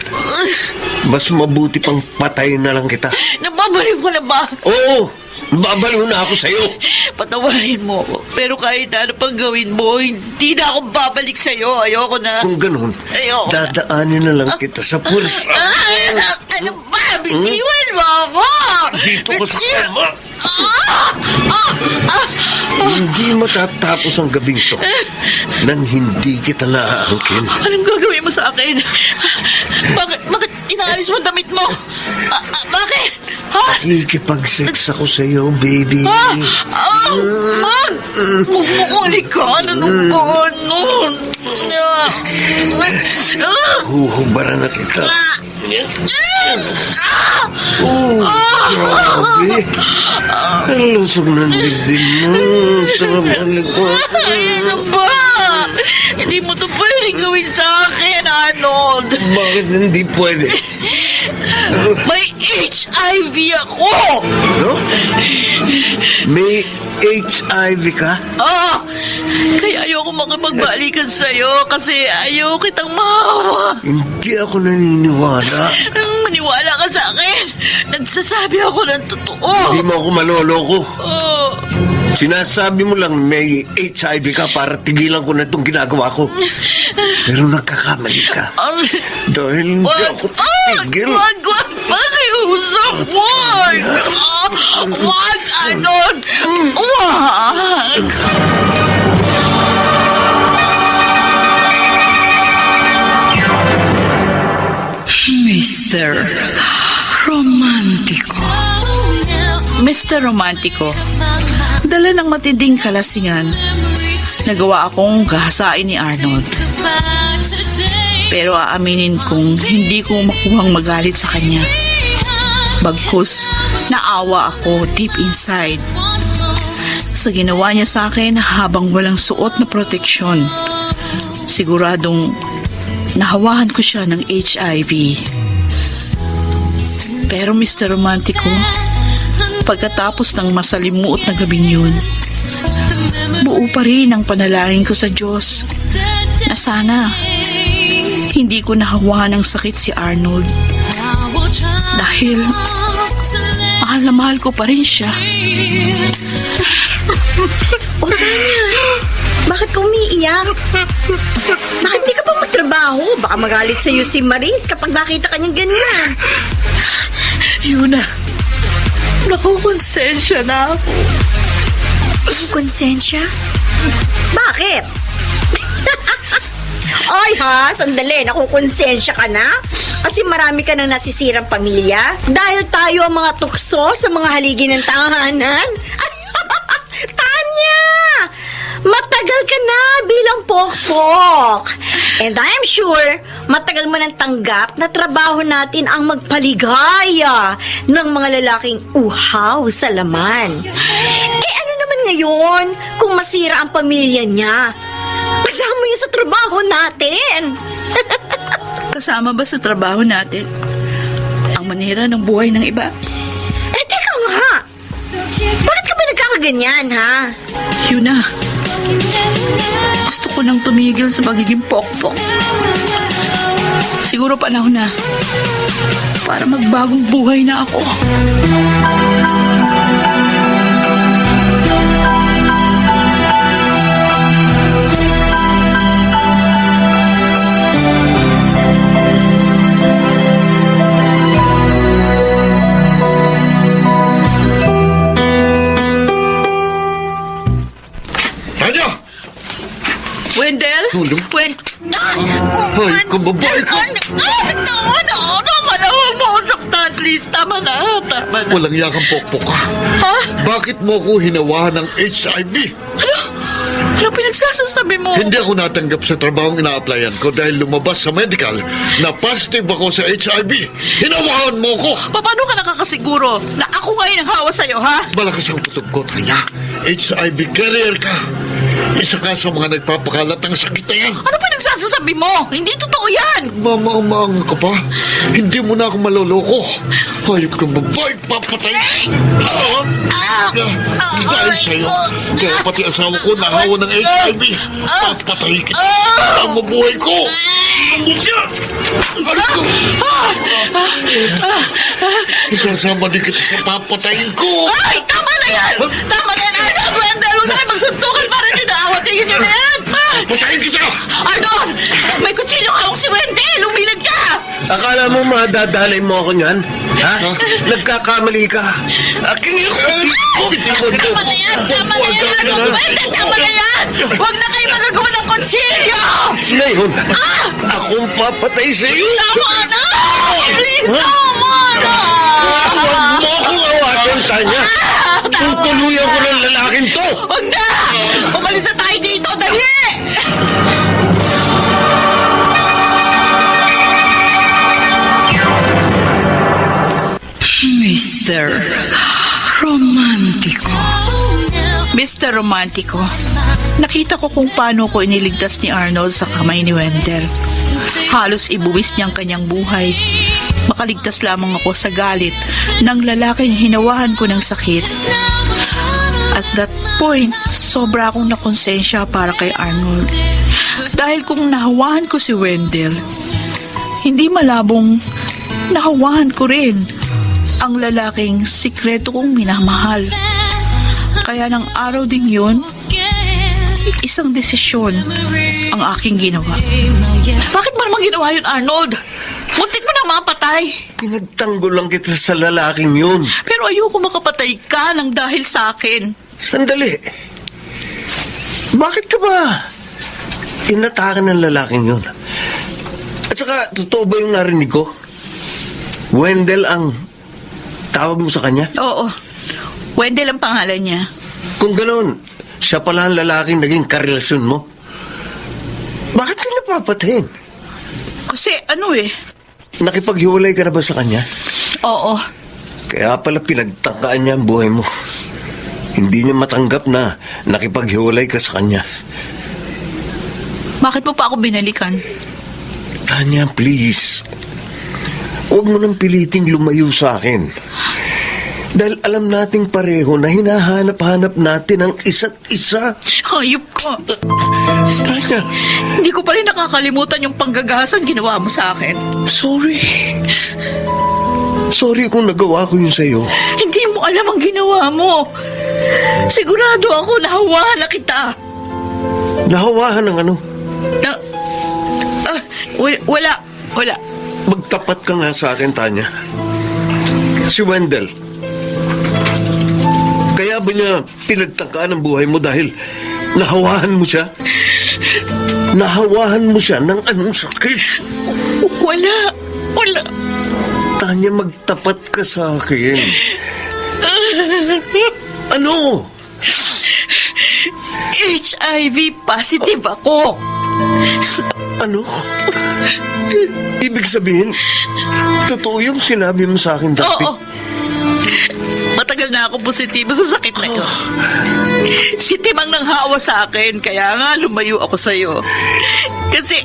Mas mabuti pang patayin na lang kita. Nababaliw ko na ba? Oo! Babaliw na ako sa'yo. Patawarin mo ako. Pero kahit ano pang gawin mo, hindi na ako babalik sa'yo. Ayoko na. Kung ganun, Ayoko. dadaanin na lang kita sa pulis. Ano ba? Bitiwan mo ako! Dito ko sa kama. Hindi matatapos ang gabing to nang hindi kita naaangkin. Anong gagawin mo sa akin? Bakit inaalis mo ang damit mo? Bakit? Ha? Ikipag-sex ako sa'yo, baby. Mumukulik ka. Ano ba? Huhubaran na kita. Grabe. Ang lusog ng dibdib mo. Sarap ang likod. Ano ba? Hindi mo to pwede gawin sa akin, Arnold. Bakit hindi pwede? May HIV ako! Ano? May HIV ka? Oo! Kaya ayoko makipagbalikan sa'yo kasi ayoko kitang mahawa. Hindi ako naniniwala. Maniwala ka sa akin. Nagsasabi ako ng totoo. Hindi mo ako maloloko. Oo. Sinasabi mo lang may HIV ka para tigilan ko na itong ginagawa ko. Pero nagkakamali ka. Dahil hindi ako titigil. Wag! Pakiusap! Wag! Wag, Arnold! Wag! Mr. Romantico. Mr. Romantico, dala ng matinding kalasingan, nagawa akong gahasain ni Arnold. Pero aaminin kong hindi ko makuhang magalit sa kanya. Bagkus, naawa ako deep inside sa ginawa niya sa akin habang walang suot na proteksyon. Siguradong nahawahan ko siya ng HIV. Pero Mr. Romantico, pagkatapos ng masalimuot na gabing yun, buo pa rin ang panalangin ko sa Diyos na sana hindi ko nahawahan ng sakit si Arnold. Dahil mahal na mahal ko pa rin siya. O Tanya, bakit ka umiiyak? Bakit di ka pa magtrabaho? Baka magalit sa'yo si Maris kapag nakita ka niyang ganyan. Yuna, nakukonsensya na ako. Konsensya? Bakit? Ay ha, sandali, nakukonsensya ka na? Kasi marami ka nang nasisirang pamilya? Dahil tayo ang mga tukso sa mga haligi ng tahanan? Tanya! Matagal ka na bilang pokpok. And I'm sure, matagal mo nang tanggap na trabaho natin ang magpaligaya ng mga lalaking uhaw sa laman. Eh ano naman ngayon kung masira ang pamilya niya? Kasama yun sa trabaho natin. Kasama ba sa trabaho natin ang manira ng buhay ng iba? Eh, teka nga. Bakit ka ba nagkakaganyan, ha? Yuna, gusto ko nang tumigil sa pagiging pokpok. Siguro panahon na para magbagong buhay na ako. Wendell? Ay, kababae ka. Tama na. Huwag mo akong saktan, please. Tama na. Walang yakang pokpok ka. Ha? Bakit mo ako hinawahan ng HIV? Anong pinagsasasabi mo? Hindi ako natanggap sa trabahong ina-applyan ko dahil lumabas sa medical na positive ako sa HIV. Hinawahan mo ko! Paano ka nakakasiguro na ako ngayon ang hawa sa'yo, ha? Malakas ang kutob ko, Tanya. HIV carrier ka. Isa ka sa mga nagpapakalat ng sakit na yan. Ano pa nagsasasabi mo? Hindi totoo yan! Mamaang ka pa. Hindi mo na ako maloloko. Hayop kang babae, papatay. Dahil sa'yo, kaya pati asawa ko nahawa ng HIV. Papatay kita. Ang mabuhay ko. Alis ko. Isasama din kita sa papatayin ko. Ay! Tama na yan! Tama na yan! Arnold! Wendell! Huwag na kayo magsuntukan para nyo naawat. Tingin nyo na yan! Papatayin kita! Arnold! May kutsilyo hawak si Wendell! Umilag ka! Akala mo madadalay mo ako niyan? Ha? Nagkakamali ka. Akin yung Tama na yan! Tama na yan! Arnold! Wendell! Tama na yan! Huwag na kayo magagawa ng kutsilyo! Ngayon, akong papatay sa iyo. Tama na! Please, tama na! Huwag mo akong awatin, Tanya. Tutuluyan ko ng lalaking to. Huwag na! Umalis na tayo dito! Dali! Mr. Romantico. Mr. Romantico, nakita ko kung paano ko iniligtas ni Arnold sa kamay ni Wendell. Halos ibuwis niyang kanyang buhay. Makaligtas lamang ako sa galit ng lalaking hinawahan ko ng sakit. At that point, sobra akong nakonsensya para kay Arnold. Dahil kung nahawahan ko si Wendell, hindi malabong nahawahan ko rin ang lalaking sikreto kong minamahal. Kaya ng araw din yun, isang desisyon ang aking ginawa. Bakit mo naman ginawa yun, Arnold? Muntik mo na mapatay. Pinagtanggol lang kita sa lalaking yun. Pero ayoko makapatay ka ng dahil sa akin. Sandali. Bakit ka ba inatakan ng lalaking yun? At saka, totoo ba yung narinig ko? Wendell ang tawag mo sa kanya? Oo. Wendell ang pangalan niya. Kung ganoon, siya pala ang lalaking naging karelasyon mo. Bakit ka napapatayin? Kasi ano eh. Nakipaghiwalay ka na ba sa kanya? Oo. Kaya pala pinagtangkaan niya ang buhay mo. Hindi niya matanggap na nakipaghiwalay ka sa kanya. Bakit mo pa ako binalikan? Tanya, please. Huwag mo nang piliting lumayo sa akin. Dahil alam nating pareho na hinahanap-hanap natin ang isa't isa. Hayop ko. Tanya. Hindi ko pa rin nakakalimutan yung panggagahasan ginawa mo sa akin. Sorry. Sorry kung nagawa ko yun sa'yo. Hindi mo alam ang ginawa mo. Sigurado ako nahawahan na kita. Nahawahan ng ano? Wala. Magtapat ka nga sa akin, Tanya. Si Wendell. Kaya ba niya pinagtangkaan ang buhay mo dahil nahawahan mo siya? Nahawahan mo siya ng anong sakit? Wala. Tanya, magtapat ka sa akin. Ano? HIV positive ako. Ano? Ibig sabihin, totoo yung sinabi mo sa akin dati? Oo. Matagal na ako positibo sa sakit na yun. Si Tim ang nanghawa sa akin, kaya nga lumayo ako sa'yo. Kasi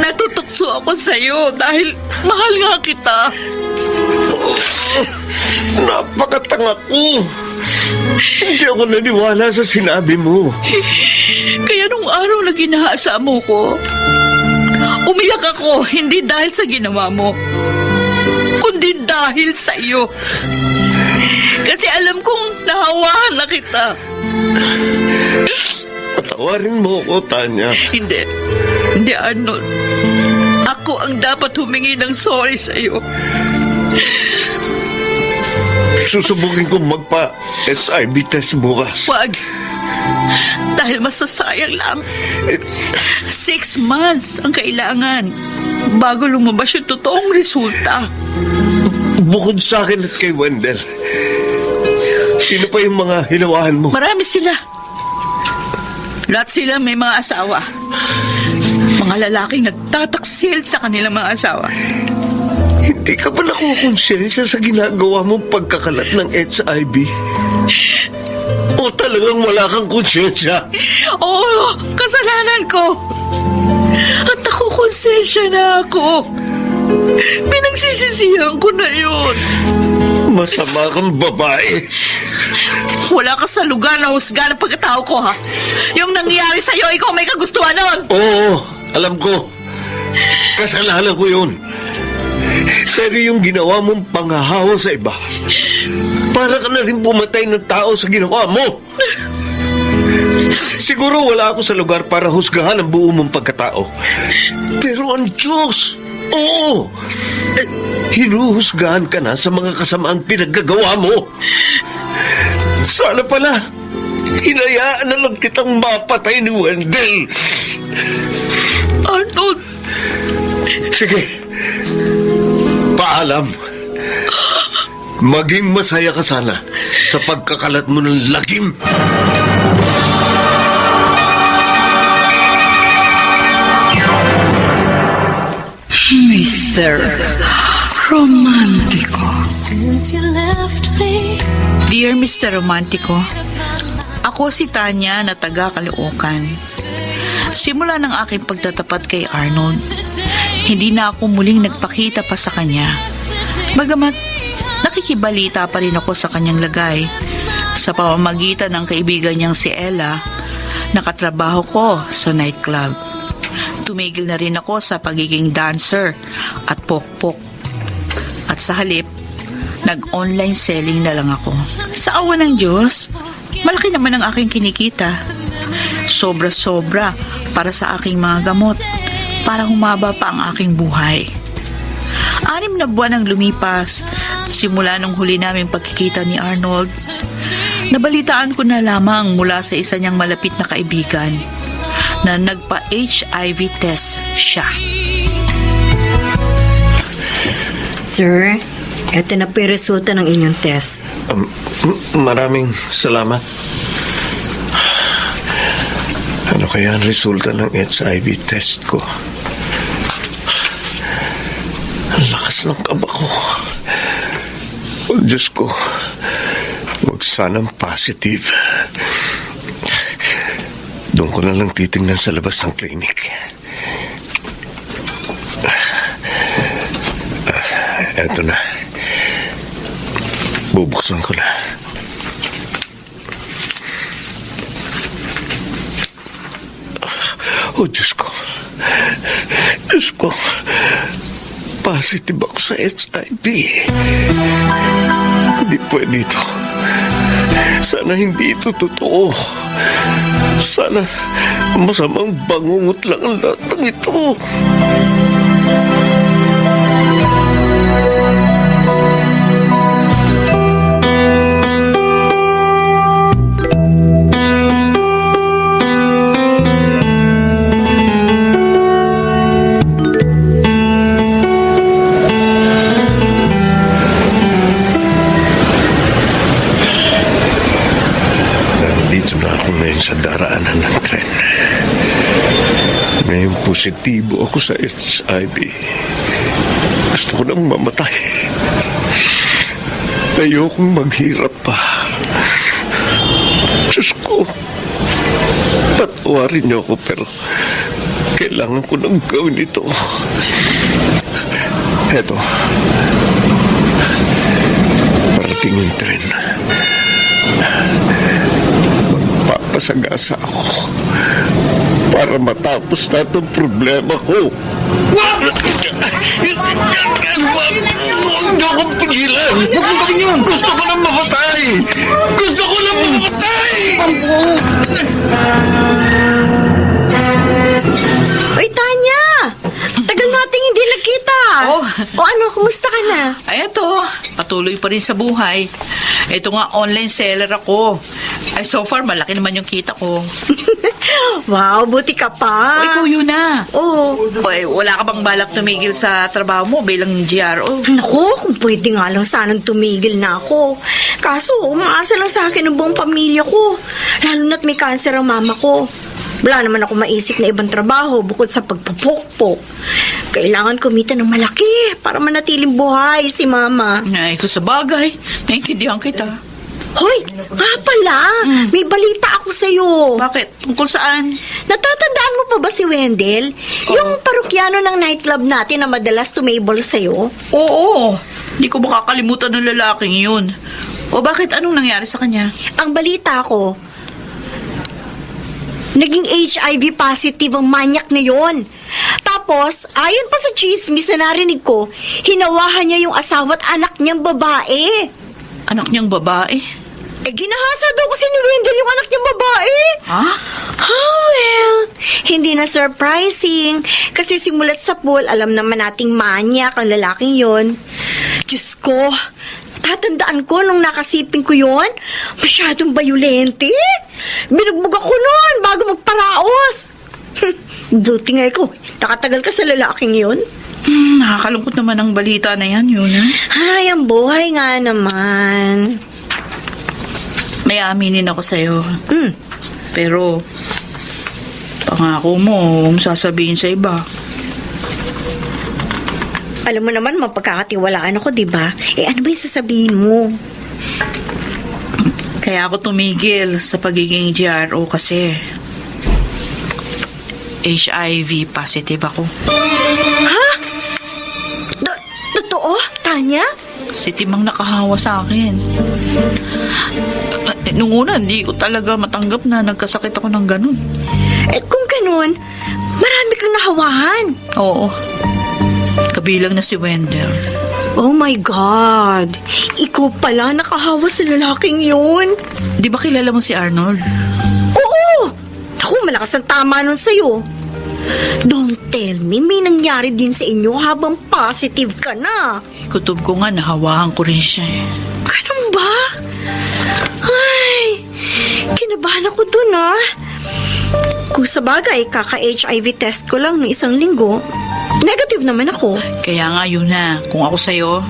natutukso ako sa'yo dahil mahal nga kita. Napakatanga ko. Hindi ako naniwala sa sinabi mo. Kaya nung araw na ginahasa mo ko, umiyak ako, hindi dahil sa ginawa mo, kundi dahil sa iyo. Kasi alam kong nahawahan na kita. Patawarin mo ako, Tanya. Hindi, Arnold. Ako ang dapat humingi ng sorry sa iyo. Susubukin kong magpa-SIV test bukas. Wag. Dahil masasayang lang. 6 months ang kailangan bago lumabas yung totoong resulta. Bukod sa akin at kay Wendell, sino pa yung mga hinawahan mo? Marami sila. Lahat sila may mga asawa. Mga lalaking nagtataksil sa kanilang mga asawa. Hindi ka ba nakukonsensya sa ginagawa mong pagkakalat ng HIV? O talagang wala kang konsyensya? Oo, kasalanan ko. At nakukonsensya na ako. Pinagsisisihan ko na yun. Masama kang babae. Wala ka sa lugar na husga ng pagkatao ko, ha? Yung nangyari sa'yo, ikaw may kagustuhan nun. Oo, alam ko. Kasalanan ko yun. Pero yung ginawa mong panghahawa sa iba, para ka na rin pumatay ng tao sa ginawa mo. Siguro wala ako sa lugar para husgahan ang buo mong pagkatao. Pero ang Diyos, oo, hinuhusgahan ka na sa mga kasamaang pinaggagawa mo. Sana pala, hinayaan na lang kitang mapatay ni Wendell. Arnold! Sige, paalam. Maging masaya ka sana sa pagkakalat mo ng lagim. Mr. Romantico. Dear Mr. Romantico, ako si Tanya na taga Caloocan. Simula ng aking pagtatapat kay Arnold, hindi na ako muling nagpakita pa sa kanya. Bagamat nakikibalita pa rin ako sa kanyang lagay sa pamamagitan ng kaibigan niyang si Ella, nakatrabaho ko sa nightclub. Tumigil na rin ako sa pagiging dancer at pokpok. At sa halip, nag-online selling na lang ako. Sa awa ng Diyos, malaki naman ang aking kinikita. Sobra-sobra para sa aking mga gamot, para humaba pa ang aking buhay. 6 na buwan ang lumipas simula nung huli naming pagkikita ni Arnold. Nabalitaan ko na lamang mula sa isa niyang malapit na kaibigan na nagpa-HIV test siya. Sir, eto na po yung resulta ng inyong test. Maraming salamat. Ano kaya ang resulta ng HIV test ko? Ang lakas ng kaba ko. Oh, Diyos ko, huwag sanang positive. Doon ko na lang titingnan sa labas ng klinik. Eto na. Bubuksan ko na. Oh, Diyos ko. Diyos ko. Positive ako sa HIV. Hindi pwede ito. Sana hindi ito totoo. Sana masamang bangungot lang ang lahat ng ito. Sa daraanan ng tren. Ngayon positibo ako sa HIV. Gusto ko nang mamatay. Ayokong maghirap pa. Diyos ko, patawarin niyo ako pero kailangan ko nang gawin ito. Eto, parating yung tren. Papasagasa ako para matapos na itong problema ko. Huwag niyo akong pigilan. Gusto ko nang mamatay. Gusto ko nang mamatay. Oy, Tanya! Tagal nating hindi nagkita. O ano, kumusta ka na? Ay, eto, patuloy pa rin sa buhay. Ito nga, online seller ako. Ay, so far, malaki naman yung kita ko. Wow, buti ka pa. O, ikaw yun na. Oo. Ay, wala ka bang balak tumigil sa trabaho mo bilang GRO? Naku, kung pwede nga lang sanang tumigil na ako. Kaso, umaasa lang sa akin ang buong pamilya ko. Lalo na't may cancer ang mama ko. Wala naman ako maisip na ibang trabaho bukod sa pagpupukpok. Kailangan kumita ng malaki para manatiling buhay si mama. Ay, kung sa bagay, naiintindihan kita. Hoy, nga pala, may balita ako sa'yo. Bakit? Tungkol saan? Natatandaan mo pa ba si Wendell? Yung parukyano ng nightclub natin na madalas tumable sa'yo? Oo. Hindi ko makakalimutan ng lalaking yun. O bakit? Anong nangyari sa kanya? Ang balita ko, naging HIV positive ang manyak na yon. Tapos, ayon pa sa chismis na narinig ko, hinawahan niya yung asawa at anak niyang babae. Anak niyang babae? Ginahasa daw kasi ni Wendell yung anak niyang babae. Ha? Oh, well, hindi na surprising. Kasi simulat sa pool, alam naman nating manyak ang lalaking yon. Diyos ko, tatandaan ko nung nakasiping ko yon, masyadong bayulente. Binugbog ako noon bago magparaos. Buti nga ikaw, nakatagal ka sa lalaking yon. Nakakalungkot naman ang balita na yan, yun. Ay, ang buhay nga naman. May aminin ako sa'yo. Pero, pangako mo, huwag sasabihin sa iba. Alam mo naman, mapagkakatiwalaan ako, di ba? Ano ba yung sasabihin mo? Kaya ako tumigil sa pagiging GRO kasi HIV positive ako. Ha? Totoo, Tanya? Si Timang nakahawa sa akin. Nung una, hindi ko talaga matanggap na nagkasakit ako ng ganun. Kung ganun, marami kang nahawahan. Oo. Kabilang na si Wendell. Oh my God! Ikaw pala nakahawa sa lalaking yun. Di ba kilala mo si Arnold? Oo! Ako, malakas ang tama nun sa'yo. Don't tell me, may nangyari din sa inyo habang positive ka na. Kutob ko nga, nahawahan ko rin siya eh. Ganun ba? Ay, kinabahan ako dun Kung sa bagay, kaka-HIV test ko lang ng 1 linggo. Negative naman ako. Kaya nga yun na, kung ako sa'yo,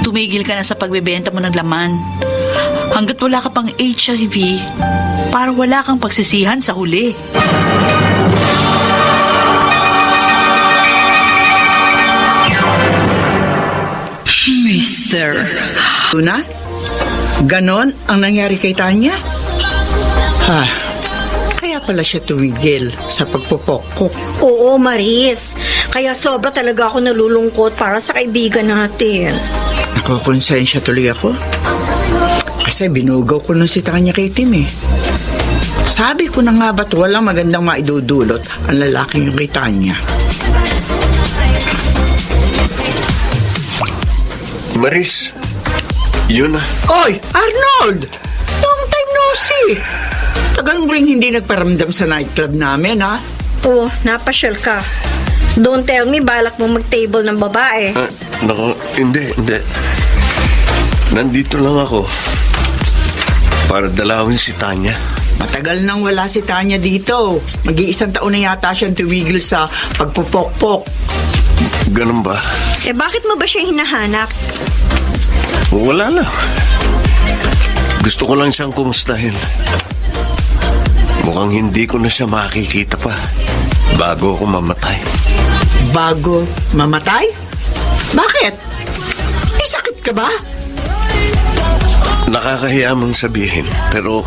tumigil ka na sa pagbebenta mo ng laman. Hanggat wala ka pang HIV, para wala kang pagsisihan sa huli. Mister. Tuna? Ganon ang nangyari kay Tanya? Kaya pala siya tumigil sa pagpupokok. Oo, Maris. Kaya sobra talaga ako nalulungkot para sa kaibigan natin. Nakakonsensya tuloy ako. Kasi binugaw ko nun si Tanya kay Tim eh. Sabi ko na nga ba't walang magandang maidudulot ang lalaking yung kay Tanya. Maris, yun na. Oy, Arnold! Long time no see. Tagal mo rin hindi nagparamdam sa nightclub namin, ha? Oo, napasyal ka. Don't tell me balak mo mag-table ng babae. Naku, hindi. Nandito lang ako para dalawin si Tanya. Matagal nang wala si Tanya dito. Mag-1 taon na yata siyang tumigil sa pagpupokpok. Ganun ba? Bakit mo ba siya hinahanap? Wala lang. Gusto ko lang siyang kumustahin. Mukhang hindi ko na siya makikita pa bago ako mamatay. Bago mamatay? Bakit? May sakit ka ba? Nakakahiya mong sabihin, pero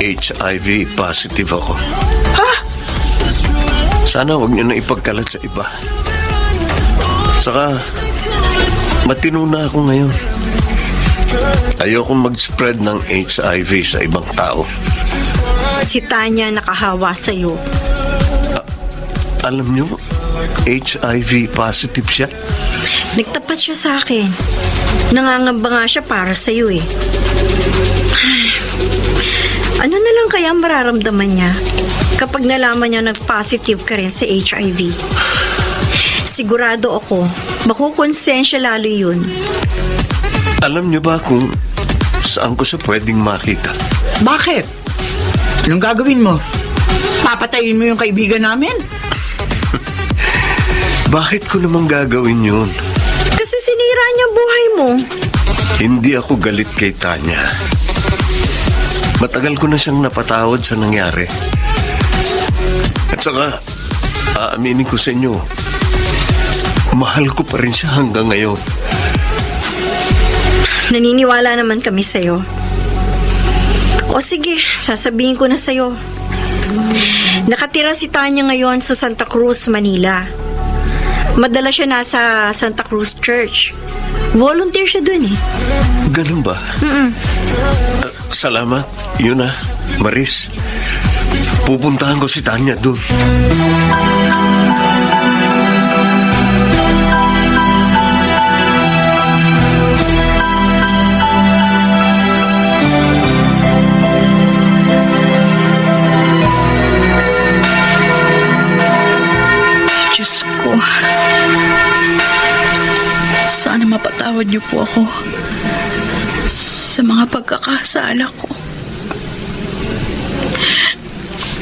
HIV positive ako. Ha? Sana huwag niyo na ipagkalat sa iba. Saka, matino na ako ngayon. Ayokong mag-spread ng HIV sa ibang tao. Si Tanya nakahawa sa'yo. Alam niyo, HIV positive siya. Nagtapat siya sa akin. Nangangamba nga siya para sa'yo eh. Ano na lang kaya ang mararamdaman niya kapag nalaman niya nag-positive ka rin sa HIV? Sigurado ako, makukonsensya lalo yun. Alam niyo ba kung saan ko siya pwedeng makita? Bakit? Anong gagawin mo? Papatayin mo yung kaibigan namin? Bakit ko namang gagawin yun? Kasi sinira niya buhay mo. Hindi ako galit kay Tanya. Matagal ko na siyang napatawad sa nangyari. At saka, aaminin ko sa inyo, mahal ko pa rin siya hanggang ngayon. Naniniwala naman kami sa'yo. O sige, sasabihin ko na sa'yo. Nakatira si Tanya ngayon sa Santa Cruz, Manila. Madalas siya nasa Santa Cruz Church. Volunteer siya dun eh. Ganun ba? Salamat. Yun na, Maris. Pupuntahan ko si Tanya dun. Diyos ko. Sana mapatawad niyo po ako sa mga pagkakasala ko.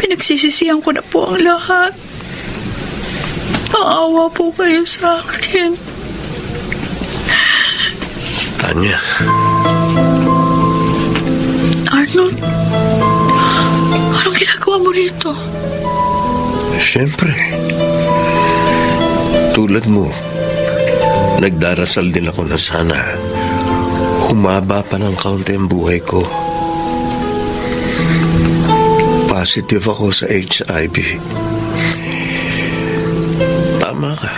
Pinagsisisihan ko na po ang lahat. Maawa po kayo sa akin. Tanya. Arnold, anong ginagawa mo rito? Siyempre. Tulad mo, nagdarasal din ako na sana humaba pa ng kaunti ang buhay ko. Positive ako sa HIV. Tama ka.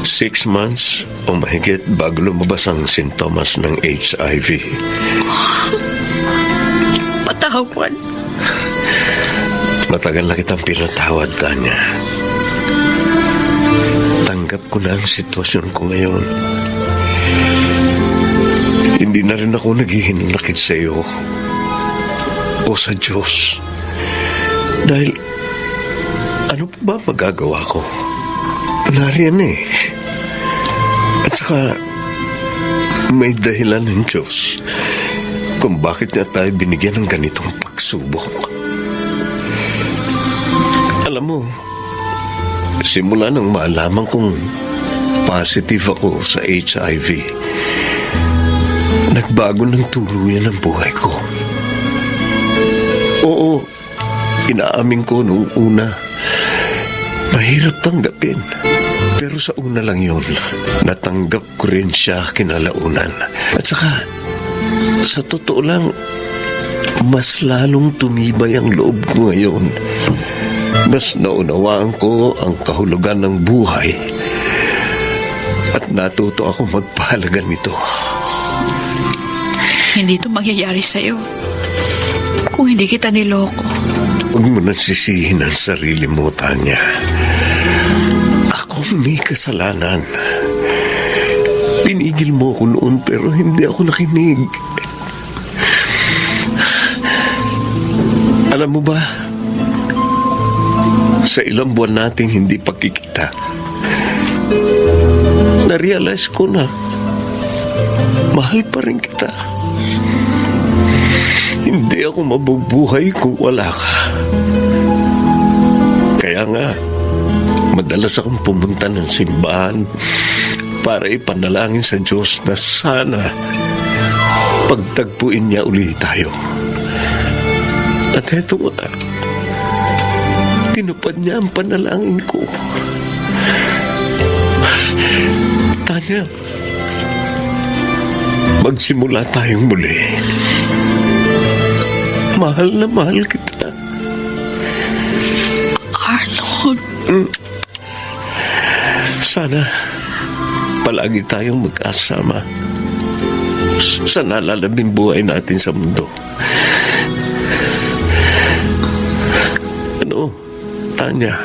6 months o mahigit bago lumabas ang sintomas ng HIV. Patawad. Matagal na kitang pinatawad, Tanya. Tanggap ko na ang sitwasyon ko ngayon. Hindi na rin ako naghihinanakit sa iyo o sa Diyos. Dahil ano pa ba magagawa ko? Nariyan eh. At saka may dahilan ng Diyos kung bakit niya tayo binigyan ng ganitong pagsubok. Alam mo, simula nang maalaman kong positive ako sa HIV, nagbago ng tuluyan ang buhay ko. Oo, inaamin ko noong una, mahirap tanggapin. Pero sa una lang yun, natanggap ko rin siya kinalaunan. At saka, sa totoo lang, mas lalong tumibay ang loob ko ngayon. Mas naunawaan ko ang kahulugan ng buhay at natuto ako magpahalaga nito. Hindi ito mangyayari sa'yo kung hindi kita niloko. Huwag mo nang sisihin ang sarili mo, Tanya. Ako may kasalanan. Pinigil mo ako noon pero hindi ako nakinig. Alam mo ba, sa ilang buwan nating hindi pagkikita, na-realize ko na mahal pa rin kita. Hindi ako mabubuhay kung wala ka. Kaya nga, madalas akong pumunta ng simbahan para ipanalangin sa Diyos na sana pagtagpuin niya ulit tayo. At eto nga, tinupad niya ang panalangin ko. Tanya, magsimula tayong muli. Mahal na mahal kita. Arnold. Sana palagi tayong magkasama sa nalalabing buhay natin sa mundo. Ano, Tanya?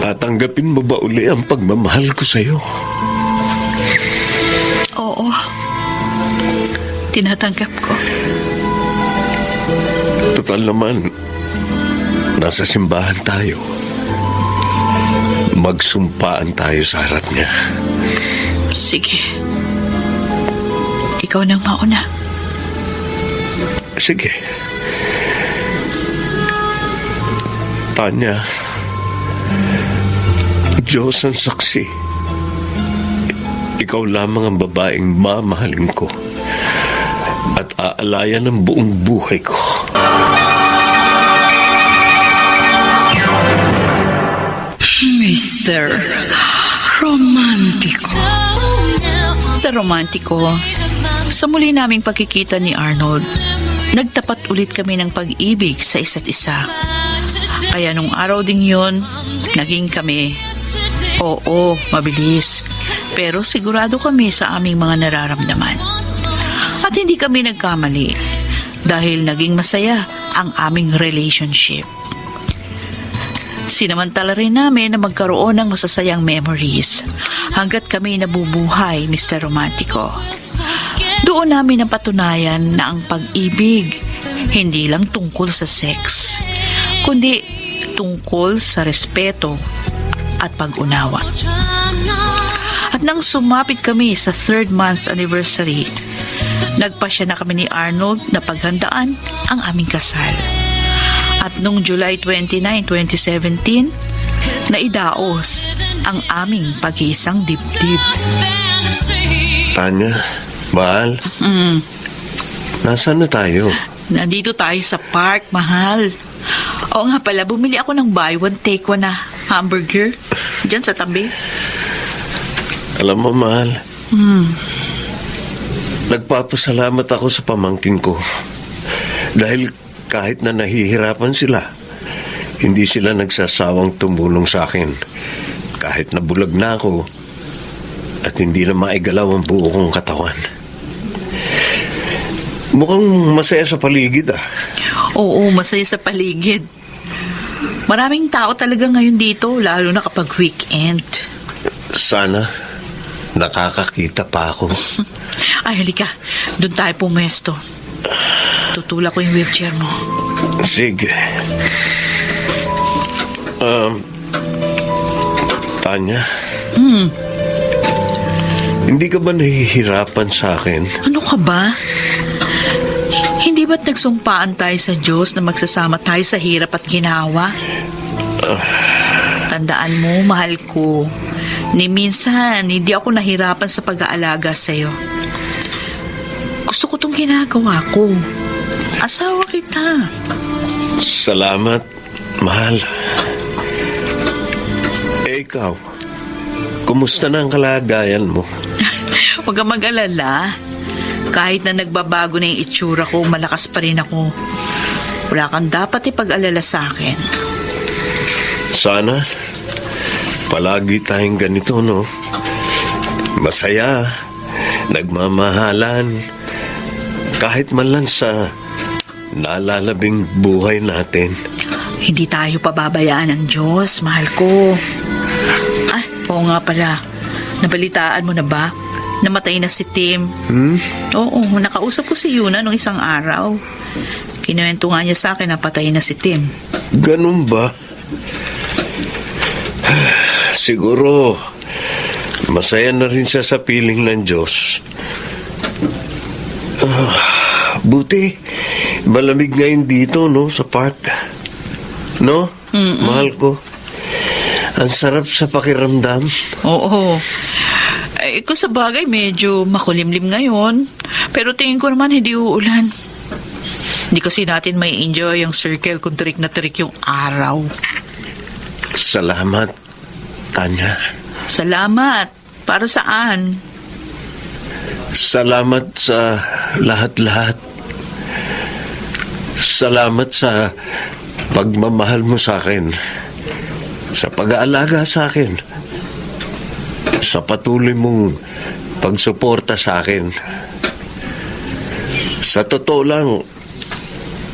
Tatanggapin mo ba uli ang pagmamahal ko sa'yo? Oo. Tinatanggap ko. Total naman, nasa simbahan tayo. Magsumpaan tayo sa harap niya. Sige. Ikaw nang mauna. Sige. Tanya, Diyos ang saksi. Ikaw lamang ang babaeng mamahalin ko at aalayan ng buong buhay ko. Mr. Romantico. Mr. Romantico, sa muli naming pagkikita ni Arnold, nagtapat ulit kami ng pag-ibig sa isa't isa. Kaya nung araw ding yun, naging kami. Oo, mabilis. Pero sigurado kami sa aming mga nararamdaman. At hindi kami nagkamali dahil naging masaya ang aming relationship. Sinamantala rin namin na magkaroon ng masasayang memories hanggat kami nabubuhay, Mr. Romantico. Doon namin napatunayan na ang pag-ibig hindi lang tungkol sa sex, kundi tungkol sa respeto at pag-unawa. At nang sumapit kami sa 3rd month anniversary, nagpasya na kami ni Arnold na paghandaan ang aming kasal. At noong July 29, 2017, naidaos ang aming pag-iisang dibdib. Tanya, mahal, nasaan na tayo? Nandito tayo sa park, mahal. Oo nga pala, bumili ako ng buy one take one na hamburger dyan sa tabi. Alam mo, mahal, nagpapasalamat ako sa pamangkin ko. Dahil kahit na nahihirapan sila, hindi sila nagsasawang tumulong sa akin. Kahit nabulag na ako at hindi na maigalaw ang buo kong katawan. Mukhang masaya sa paligid, ah. Oo, masaya sa paligid. Maraming tao talaga ngayon dito, lalo na kapag weekend. Sana nakakakita pa ako. Ay, halika. Doon tayo pumesto. Tutulak ko yung wheelchair mo. Sige. Tanya? Hindi ka ba nahihirapan sa akin? Ano ka ba? Hindi ba't nagsumpaan tayo sa Diyos na magsasama tayo sa hirap at ginawa? Tandaan mo, mahal ko, ni minsan hindi ako nahirapan sa pag-aalaga sa'yo. Gusto ko tong ginagawa ko. Asawa kita. Salamat, mahal. Ikaw, kumusta na ang kalagayan mo? Huwag kang mag-alala. Kahit na nagbabago na yung itsura ko, malakas pa rin ako. Wala kang dapat ipag-alala sa akin. Sana palagi tayong ganito, no? Masaya, nagmamahalan, kahit man lang sa nalalabing buhay natin. Hindi tayo pababayaan ng Diyos, mahal ko. Ay, oo nga pala. Nabalitaan mo na ba? Namatay na si Tim. Oo, nakausap ko si Yuna nung isang araw. Kinuwento nga niya sa akin na patay na si Tim. Ganun ba? Siguro, masaya na rin siya sa piling ng Diyos. Buti, malamig ngayon dito, no, sa park. No? Mahal ko. Ang sarap sa pakiramdam. Oo. Kung sa bagay, medyo makulimlim ngayon. Pero tingin ko naman hindi uulan. Hindi kasi natin may enjoy ang circle kung tirik na tirik yung araw. Salamat, Tanya. Salamat. Para saan? Salamat sa lahat-lahat. Salamat sa pagmamahal mo sa akin. Sa pag-aalaga sa akin. Sa patuloy mong pagsuporta sa akin. Sa totoo lang,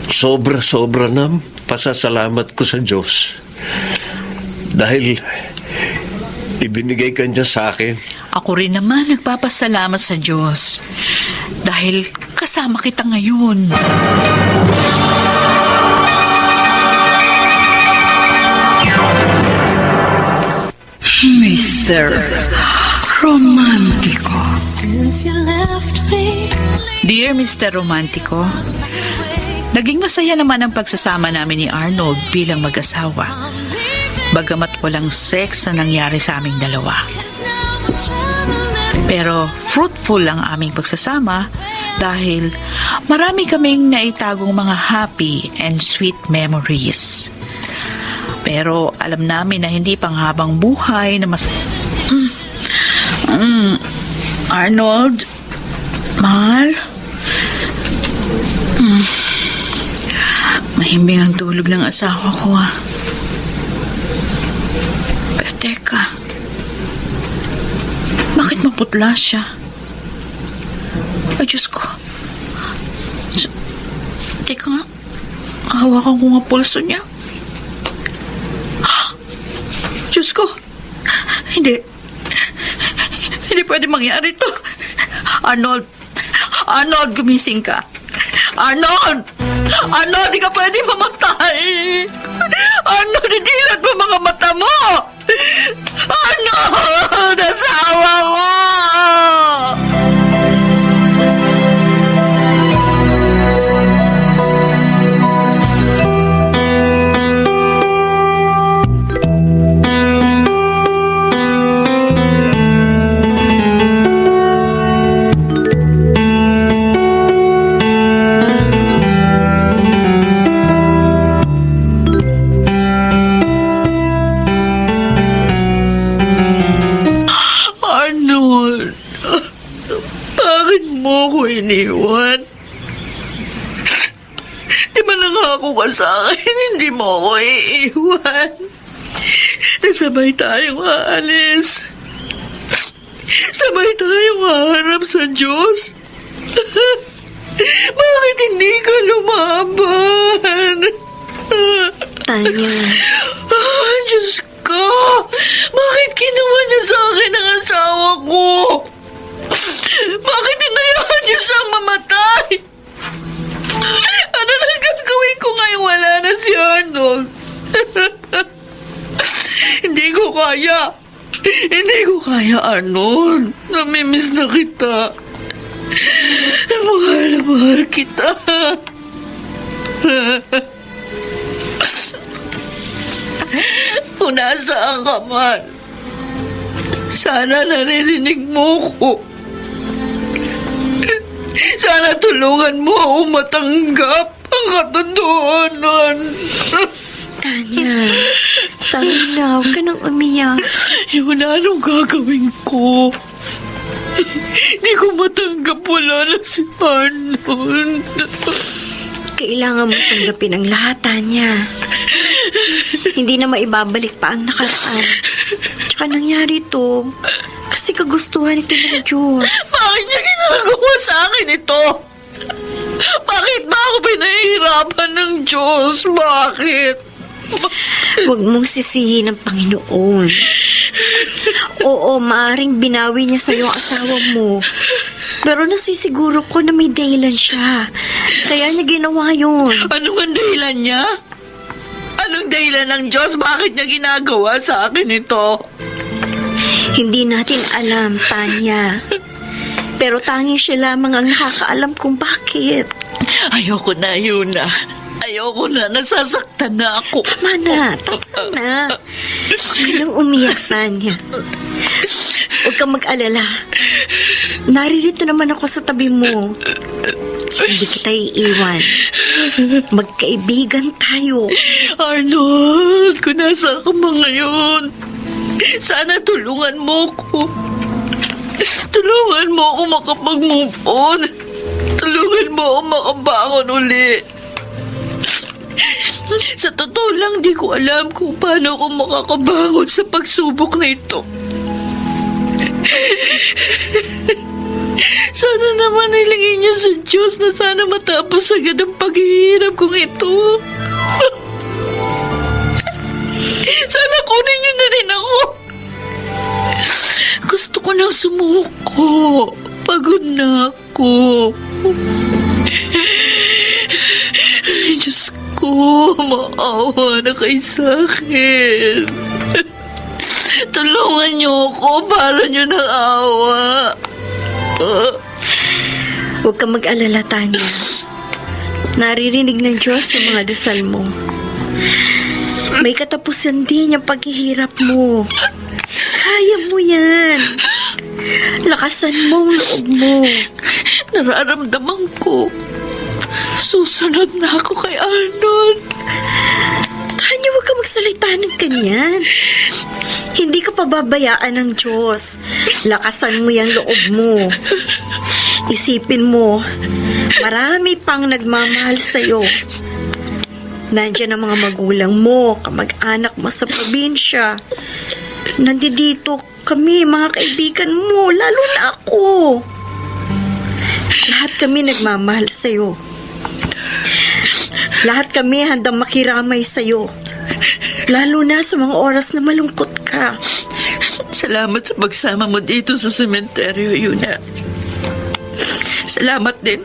sobra-sobra na pasasalamat ko sa Diyos. Dahil ibinigay ka niya sa akin. Ako rin naman nagpapasalamat sa Diyos. Dahil kasama kita ngayon. Mr. Romantico. Dear Mr. Romantico, naging masaya naman ang pagsasama namin ni Arnold bilang mag-asawa. Bagamat walang sex na nangyari sa aming dalawa. Pero fruitful ang aming pagsasama dahil marami kaming naitagong mga happy and sweet memories. Pero alam namin na hindi panghabang buhay na mas... Arnold? Mahal? Mahimbing ang tulog ng asawa ko, ah. Pero teka, bakit maputla siya? Ay, Diyos ko. Teka nga, hawakan ko nga pulso niya. Diyos ko, hindi pwede mangyari to. Arnold, gumising ka. Arnold, di ka pwede mamatay. Arnold, didilat mo mga mata mo. Arnold, asawa ko. Arnold, bakit mo ko iniwan? Di ba nangako ka sa akin, hindi mo ko iiwan? Nasabay tayong aalis. Sabay tayong haharap sa Diyos. Bakit hindi ka lumaban? Tanya. Diyos ko! Bakit ginawa niyo sa akin ang asawa ko? Bakit hinayaan niyo siyang mamatay? Ano na gagawin ko ngayon wala na si Arnold? Hindi ko kaya, Arnold. Namimiss na kita. Mahal na mahal kita. Kung nasaan ka man, sana naririnig mo ko. Sana tulungan mo ako matanggap ang katotohanan. Tanya, na, huwag ka nang umiyak. Yun na, anong gagawin ko? Hindi ko matanggap, wala na si Arnold. Kailangan mo tanggapin ang lahat, Tanya. Hindi na maibabalik pa ang nakaraan. Tsaka nangyari to kasi kagustuhan ito ng Diyos. Bakit niya ginagawa sa akin ito? Bakit ba ako pinahihirapan ng Diyos? Bakit? Huwag mong sisihin ang Panginoon. Oo, maaring binawi niya sa'yo ang asawa mo. Pero nasisiguro ko na may dahilan siya. Kaya niya ginawa yun. Anong ang dahilan niya? Anong dahilan ng Diyos? Bakit niya ginagawa sa akin ito? Hindi natin alam, Tanya. Pero tanging siya lamang ang nakakaalam kung bakit. Ayoko na, Yuna. Ayoko na. Nasasaktan na ako. Tama na. Huwag ka nang umiyak, Tanya. Huwag kang mag-alala. Naririto naman ako sa tabi mo. Hindi kita iiwan. Magkaibigan tayo. Arnold, kung nasa ka ba ngayon? Sana tulungan mo ko. Tulungan mo ako makapag-move on. Tulungan mo ako makabangon uli. Sa totoo lang, di ko alam kung paano ako makakabangon sa pagsubok na ito. Sana naman ilingin niyo sa Diyos na sana matapos agad ang paghihirap kong ito. Sana kunin niyo na rin ako. Gusto ko nang sumuko. Pagod na ako. Ay, Diyos ko, maawa na kayo sa akin. Tulungan niyo ako para niyo ng awa. Huwag kang mag-alala, Tanya. Naririnig ng Diyos yung mga dasal mo. May katapusan din yung paghihirap mo. Kaya mo yan. Lakasan mo ang loob mo. Nararamdaman ko. Susunod na ako kay Arnold. Tanya, huwag ka magsalita ng ganyan. Hindi ka pababayaan ng Diyos. Lakasan mo yung loob mo. Isipin mo, marami pang nagmamahal sa'yo. Nandiyan ang mga magulang mo, kamag-anak mo sa probinsya. Nandito kami, mga kaibigan mo, lalo na ako. Lahat kami nagmamahal sa'yo. Lahat kami handang makiramay sa'yo. Lalo na sa mga oras na malungkot ka. Salamat sa pagsama mo dito sa sementeryo, Yuna. Salamat din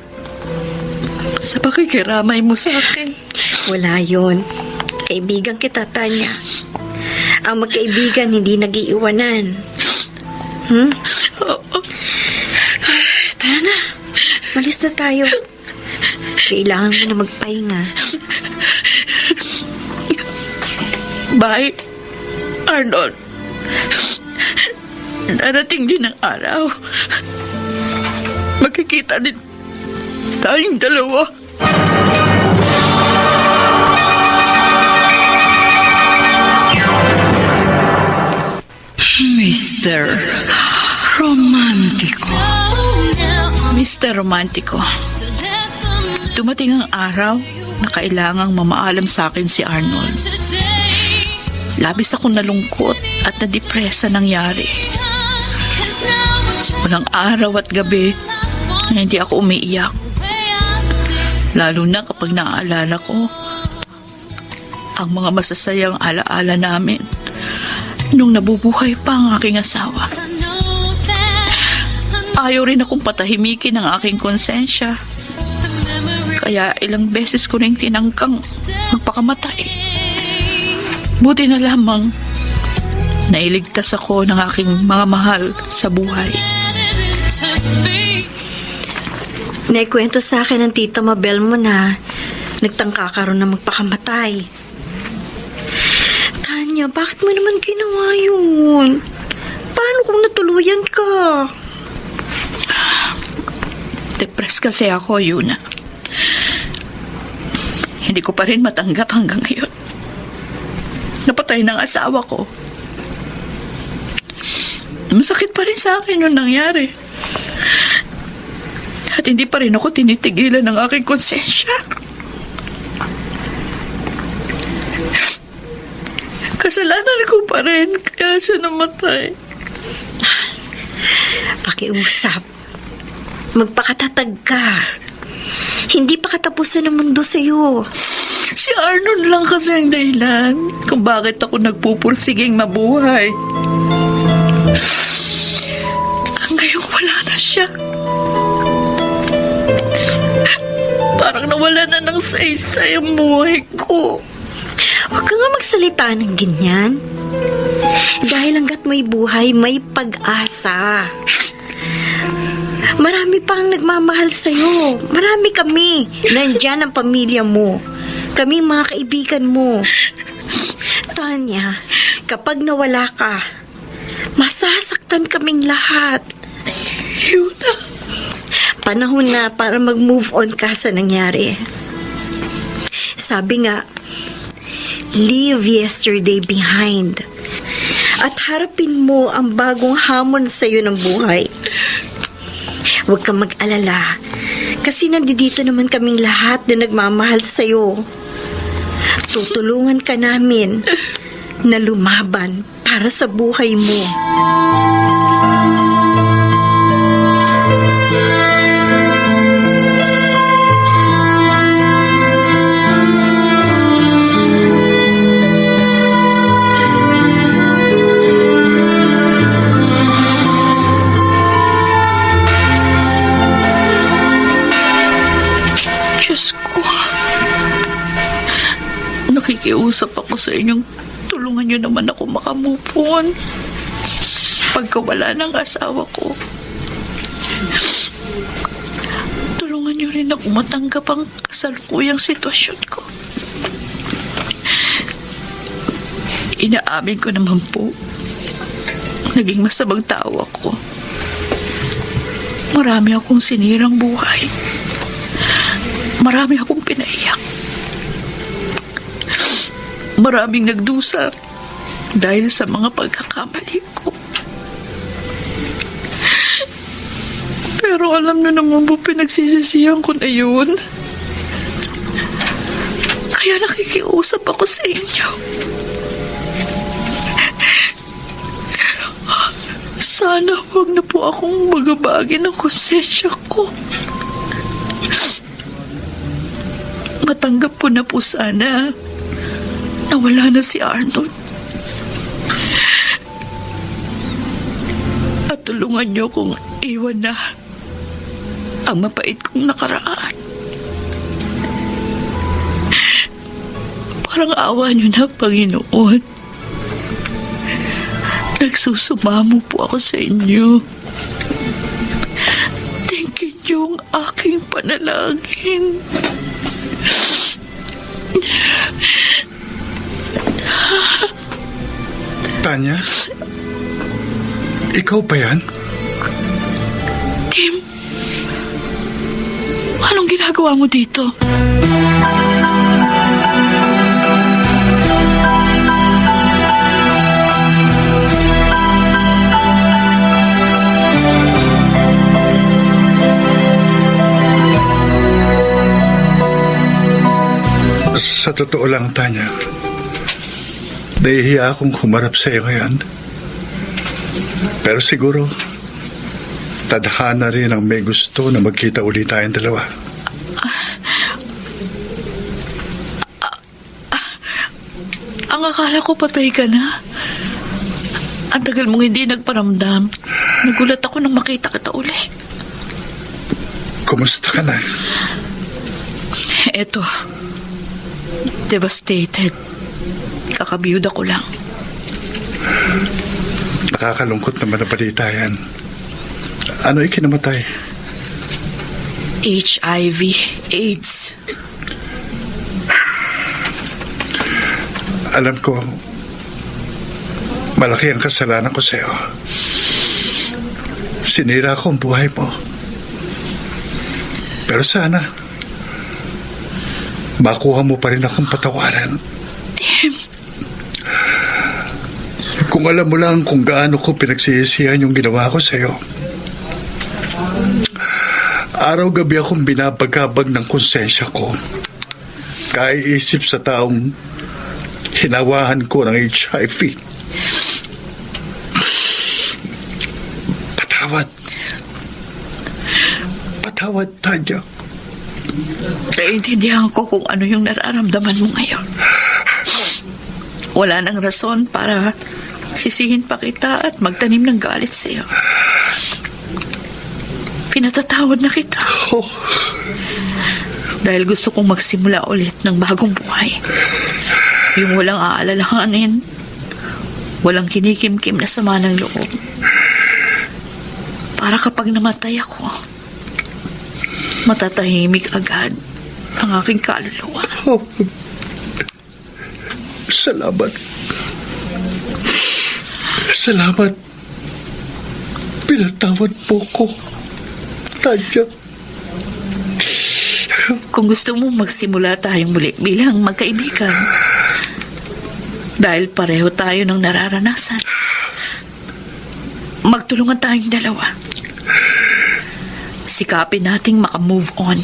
sa pakikiramay mo sa akin. Wala yon. Kaibigan kita, Tanya. Ang magkaibigan hindi nag-iiwanan. Tara na. Malis na tayo. Kailangan mo na magpahinga. Bye, Arnold. Darating din ang araw. Magkikita din tayong dalawa. Mr. Romantico. Mr. Romantico, dumating ang araw na kailangang mamaalam sa akin si Arnold. Labis akong nalungkot at nadepresa nangyari. Walang araw at gabi na hindi ako umiiyak. Lalo na kapag naaalala ko ang mga masasayang alaala namin nung nabubuhay pa ang aking asawa. Ayaw rin akong patahimikin ang aking konsensya. Kaya ilang beses ko rin tinangkang magpakamatay. Buti na lamang nailigtas ako ng aking mga mahal sa buhay. Naikwento sa akin ng tita Mabel mo na nagtangka ka ron na magpakamatay. Tanya, bakit mo naman ginawa yun? Paano kung natuluyan ka? Depressed kasi ako, Yuna. Hindi ko pa rin matanggap hanggang ngayon. Napatay ng asawa ko. Masakit pa rin sa akin yung nangyari. At hindi pa rin ako tinitigilan ng aking konsensya. Kasalanan ko pa rin, kaya siya namatay. Pakiusap. Magpakatatag ka. Hindi pa katapusan ng mundo sa'yo. Si Arnold lang kasi ang dahilan kung bakit ako nagpupursiging mabuhay. Hanggang wala na siya. Parang nawala na ng saysay ang buhay ko. Huwag ka nga magsalita ng ganyan. Dahil hanggat may buhay, may pag-asa. Marami pa ang nagmamahal sa'yo. Marami kami. Nandyan ang pamilya mo. Kami mga kaibigan mo. Tanya, kapag nawala ka, masasaktan kaming lahat. Yuna. Panahon na para mag-move on ka sa nangyari. Sabi nga, leave yesterday behind. At harapin mo ang bagong hamon sa'yo ng buhay. Huwag kang mag-alala. Kasi nandito naman kaming lahat na nagmamahal sa'yo. Tutulungan ka namin na lumaban para sa buhay mo. Nakikiusap ako sa inyong tulungan nyo naman ako makamove on pagkawala ng asawa ko. Tulungan nyo rin ako matanggap ang kasalukuyang sitwasyon ko. Inaamin ko naman po, naging masamang tao ako. Marami akong sinirang buhay. Marami akong pinaiyak. Maraming nagdusa dahil sa mga pagkakamali ko. Pero alam na naman po pinagsisisihan ko na yun. Kaya nakikiusap ako sa inyo. Sana huwag na po akong magabagi ng konsensya ko. Matanggap ko na po sana na wala na si Arnold. At tulungan niyo kong iwan na ang mapait kong nakaraan. Parang awa niyo na, Panginoon. Nagsusumamo po ako sa inyo. Tingin niyo ang aking panalangin. Tanya? Ikaw pa yan? Tim, anong ginagawa mo dito? Sa totoo lang, Tanya, nahihiya akong humarap sa iyo ngayon. Pero siguro, tadhana rin ang may gusto na magkita ulit tayong dalawa. Ang akala ko patay ka na. Ang tagal mong hindi nagparamdam. Nagulat ako nang makita kita uli. Kumusta ka na? Eto, devastated. Kakabiyuda ko lang. Nakakalungkot naman na balita yan. Ano ikinamatay? HIV, AIDS. Alam ko, malaki ang kasalanan ko sa'yo. Sinira ko ang buhay mo. Pero sana, makuha mo pa rin akong patawaran. Kung alam mo lang kung gaano ko pinagsisisihan yung ginawa ko sa'yo. Araw-gabi akong binabagabag ng konsensya ko. Kaiisip sa taong hinawahan ko ng HIV. Patawad, Tanya. Naiintindihan ko kung ano yung nararamdaman mo ngayon. Wala nang rason para sisihin pa kita at magtanim ng galit sa'yo. Pinatatawad na kita. Dahil gusto kong magsimula ulit ng bagong buhay. Yung walang aalalahanin, walang kinikimkim na sama ng loob. Para kapag namatay ako, matatahimik agad ang aking kaluluwa. Salamat. Salamat. Pinatawad po ko, Tanya. Kung gusto mo magsimula tayong muli bilang magkaibigan, dahil pareho tayo ng nararanasan, magtulungan tayong dalawa. Sikapin nating makamove on.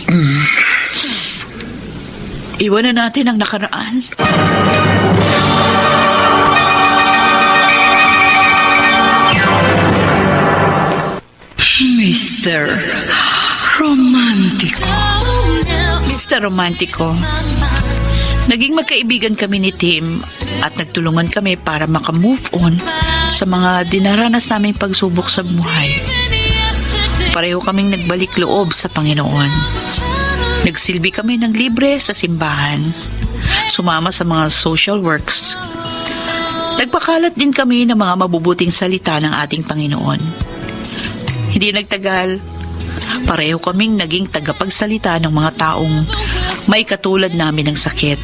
Iwanan natin ang nakaraan. Mr. Romantico. Mr. Romantico, naging magkaibigan kami ni Tim at nagtulungan kami para makamove on sa mga dinaranas naming pagsubok sa buhay. Pareho kaming nagbalik loob sa Panginoon. Nagsilbi kami ng libre sa simbahan. Sumama sa mga social works. Nagpakalat din kami ng mga mabubuting salita ng ating Panginoon. Hindi nagtagal, pareho kaming naging tagapagsalita ng mga taong may katulad namin ng sakit.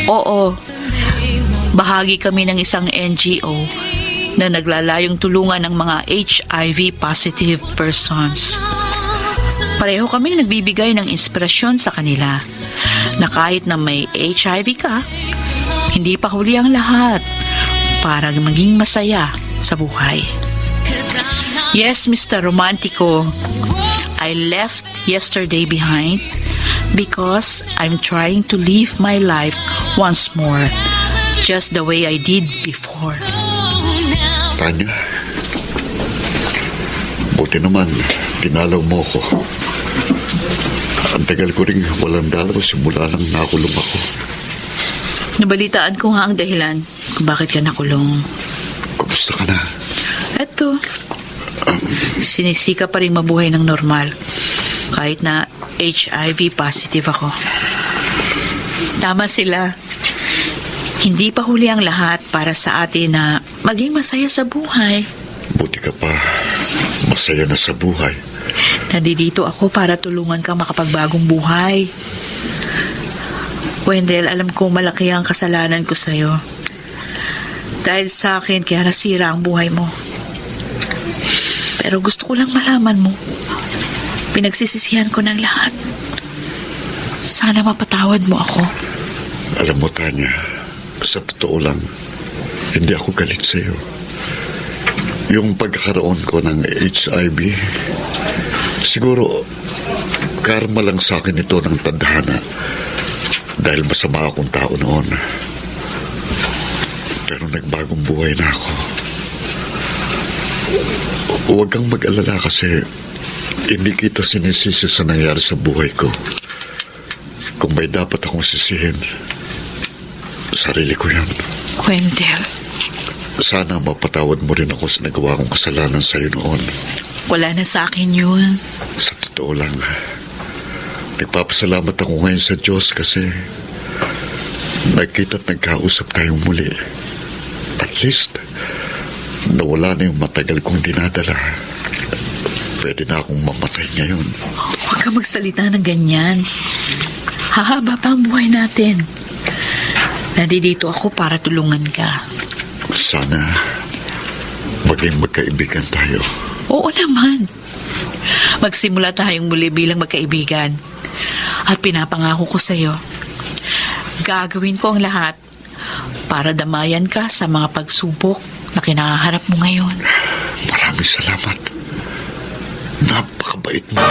Oo, bahagi kami ng isang NGO na naglalayong tulungan ng mga HIV positive persons. Pareho kami nagbibigay ng inspirasyon sa kanila na kahit na may HIV ka, hindi pa huli ang lahat para maging masaya sa buhay. Yes, Mr. Romantico, I left yesterday behind because I'm trying to live my life once more, just the way I did before. Tanya, buti naman, tinalaw mo ko. Ang tagal ko rin walang dalaw simula nang nakulong ako. Nabalitaan ko nga ang dahilan kung bakit ka nakulong. Kumusta ka na? Eto, sinisika pa rin mabuhay ng normal kahit na HIV positive ako. Tama sila. Hindi pa huli ang lahat para sa atin na maging masaya sa buhay. Buti ka pa, masaya na sa buhay. Nandito ako para tulungan kang makapagbagong buhay. Wendell, alam kong malaki ang kasalanan ko sa'yo. Dahil sa akin, kaya nasira ang buhay mo. Pero gusto ko lang malaman mo. Pinagsisisihan ko ng lahat. Sana mapatawad mo ako. Alam mo, Tanya, sa totoo lang, hindi ako galit sa'yo. Yung pagkakaroon ko ng HIV, siguro, karma lang sa akin ito ng tadhana dahil masama akong tao noon. Pero nagbagong buhay na ako. Huwag kang mag-alala kasi hindi kita sinisisi sa nangyari sa buhay ko. Kung may dapat akong sisihin, sarili ko yan. Wendell, sana mapatawad mo rin ako sa nagawa kong kasalanan sa'yo noon. wala na sa akin yun. Sa totoo lang, nagpapasalamat ako ngayon sa Diyos kasi nagkita at nagkausap tayong muli. At least, nawala na yung matagal kong dinadala. Pwede na akong mamatay ngayon. Huwag ka magsalita ng ganyan. Hahaba pa ang buhay natin. Nandito ako para tulungan ka. Sana maging magkaibigan tayo. Oo naman. Magsimula tayong muli bilang magkaibigan. At pinapangako ko sa'yo, gagawin ko ang lahat para damayan ka sa mga pagsubok na kinaharap mo ngayon. Maraming salamat. Napakabait mo.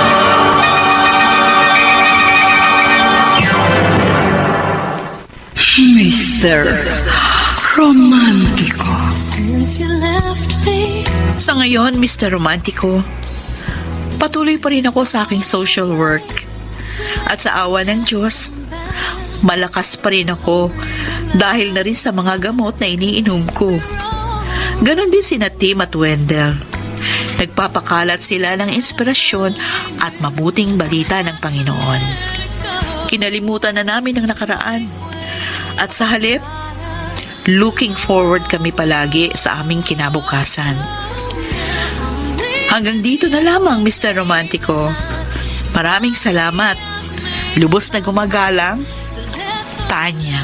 Mr. Romantico. Sa ngayon, Mr. Romantico, patuloy pa rin ako sa aking social work. At sa awa ng Diyos, malakas pa rin ako dahil na rin sa mga gamot na iniinom ko. Ganon din sina Tim at Wendell. Nagpapakalat sila ng inspirasyon at mabuting balita ng Panginoon. Kinalimutan na namin ang nakaraan. At sa halip, looking forward kami palagi sa aming kinabukasan. Hanggang dito na lamang, Mr. Romantico. Maraming salamat. Lubos na gumagalang, Tanya.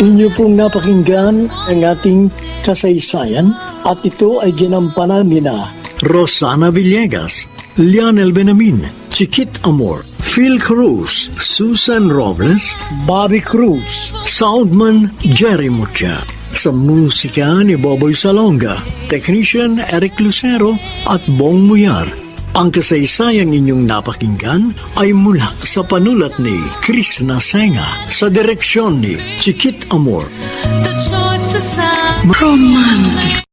Inyo pong napakinggan ang ating kasaysayan at ito ay ginampanan ni na Rosana Villegas, Lionel Benamin, Chiquit Amor, Phil Cruz, Susan Robles, Bobby Cruz, Soundman Jerry Mucha. Sa musika ni Boboy Salonga, Technician Eric Lucero at Bong Muyar. Ang kasaysayang inyong napakinggan ay mula sa panulat ni Chris Nasenga sa direksyon ni Chiquit Amor. The choice is Romantic.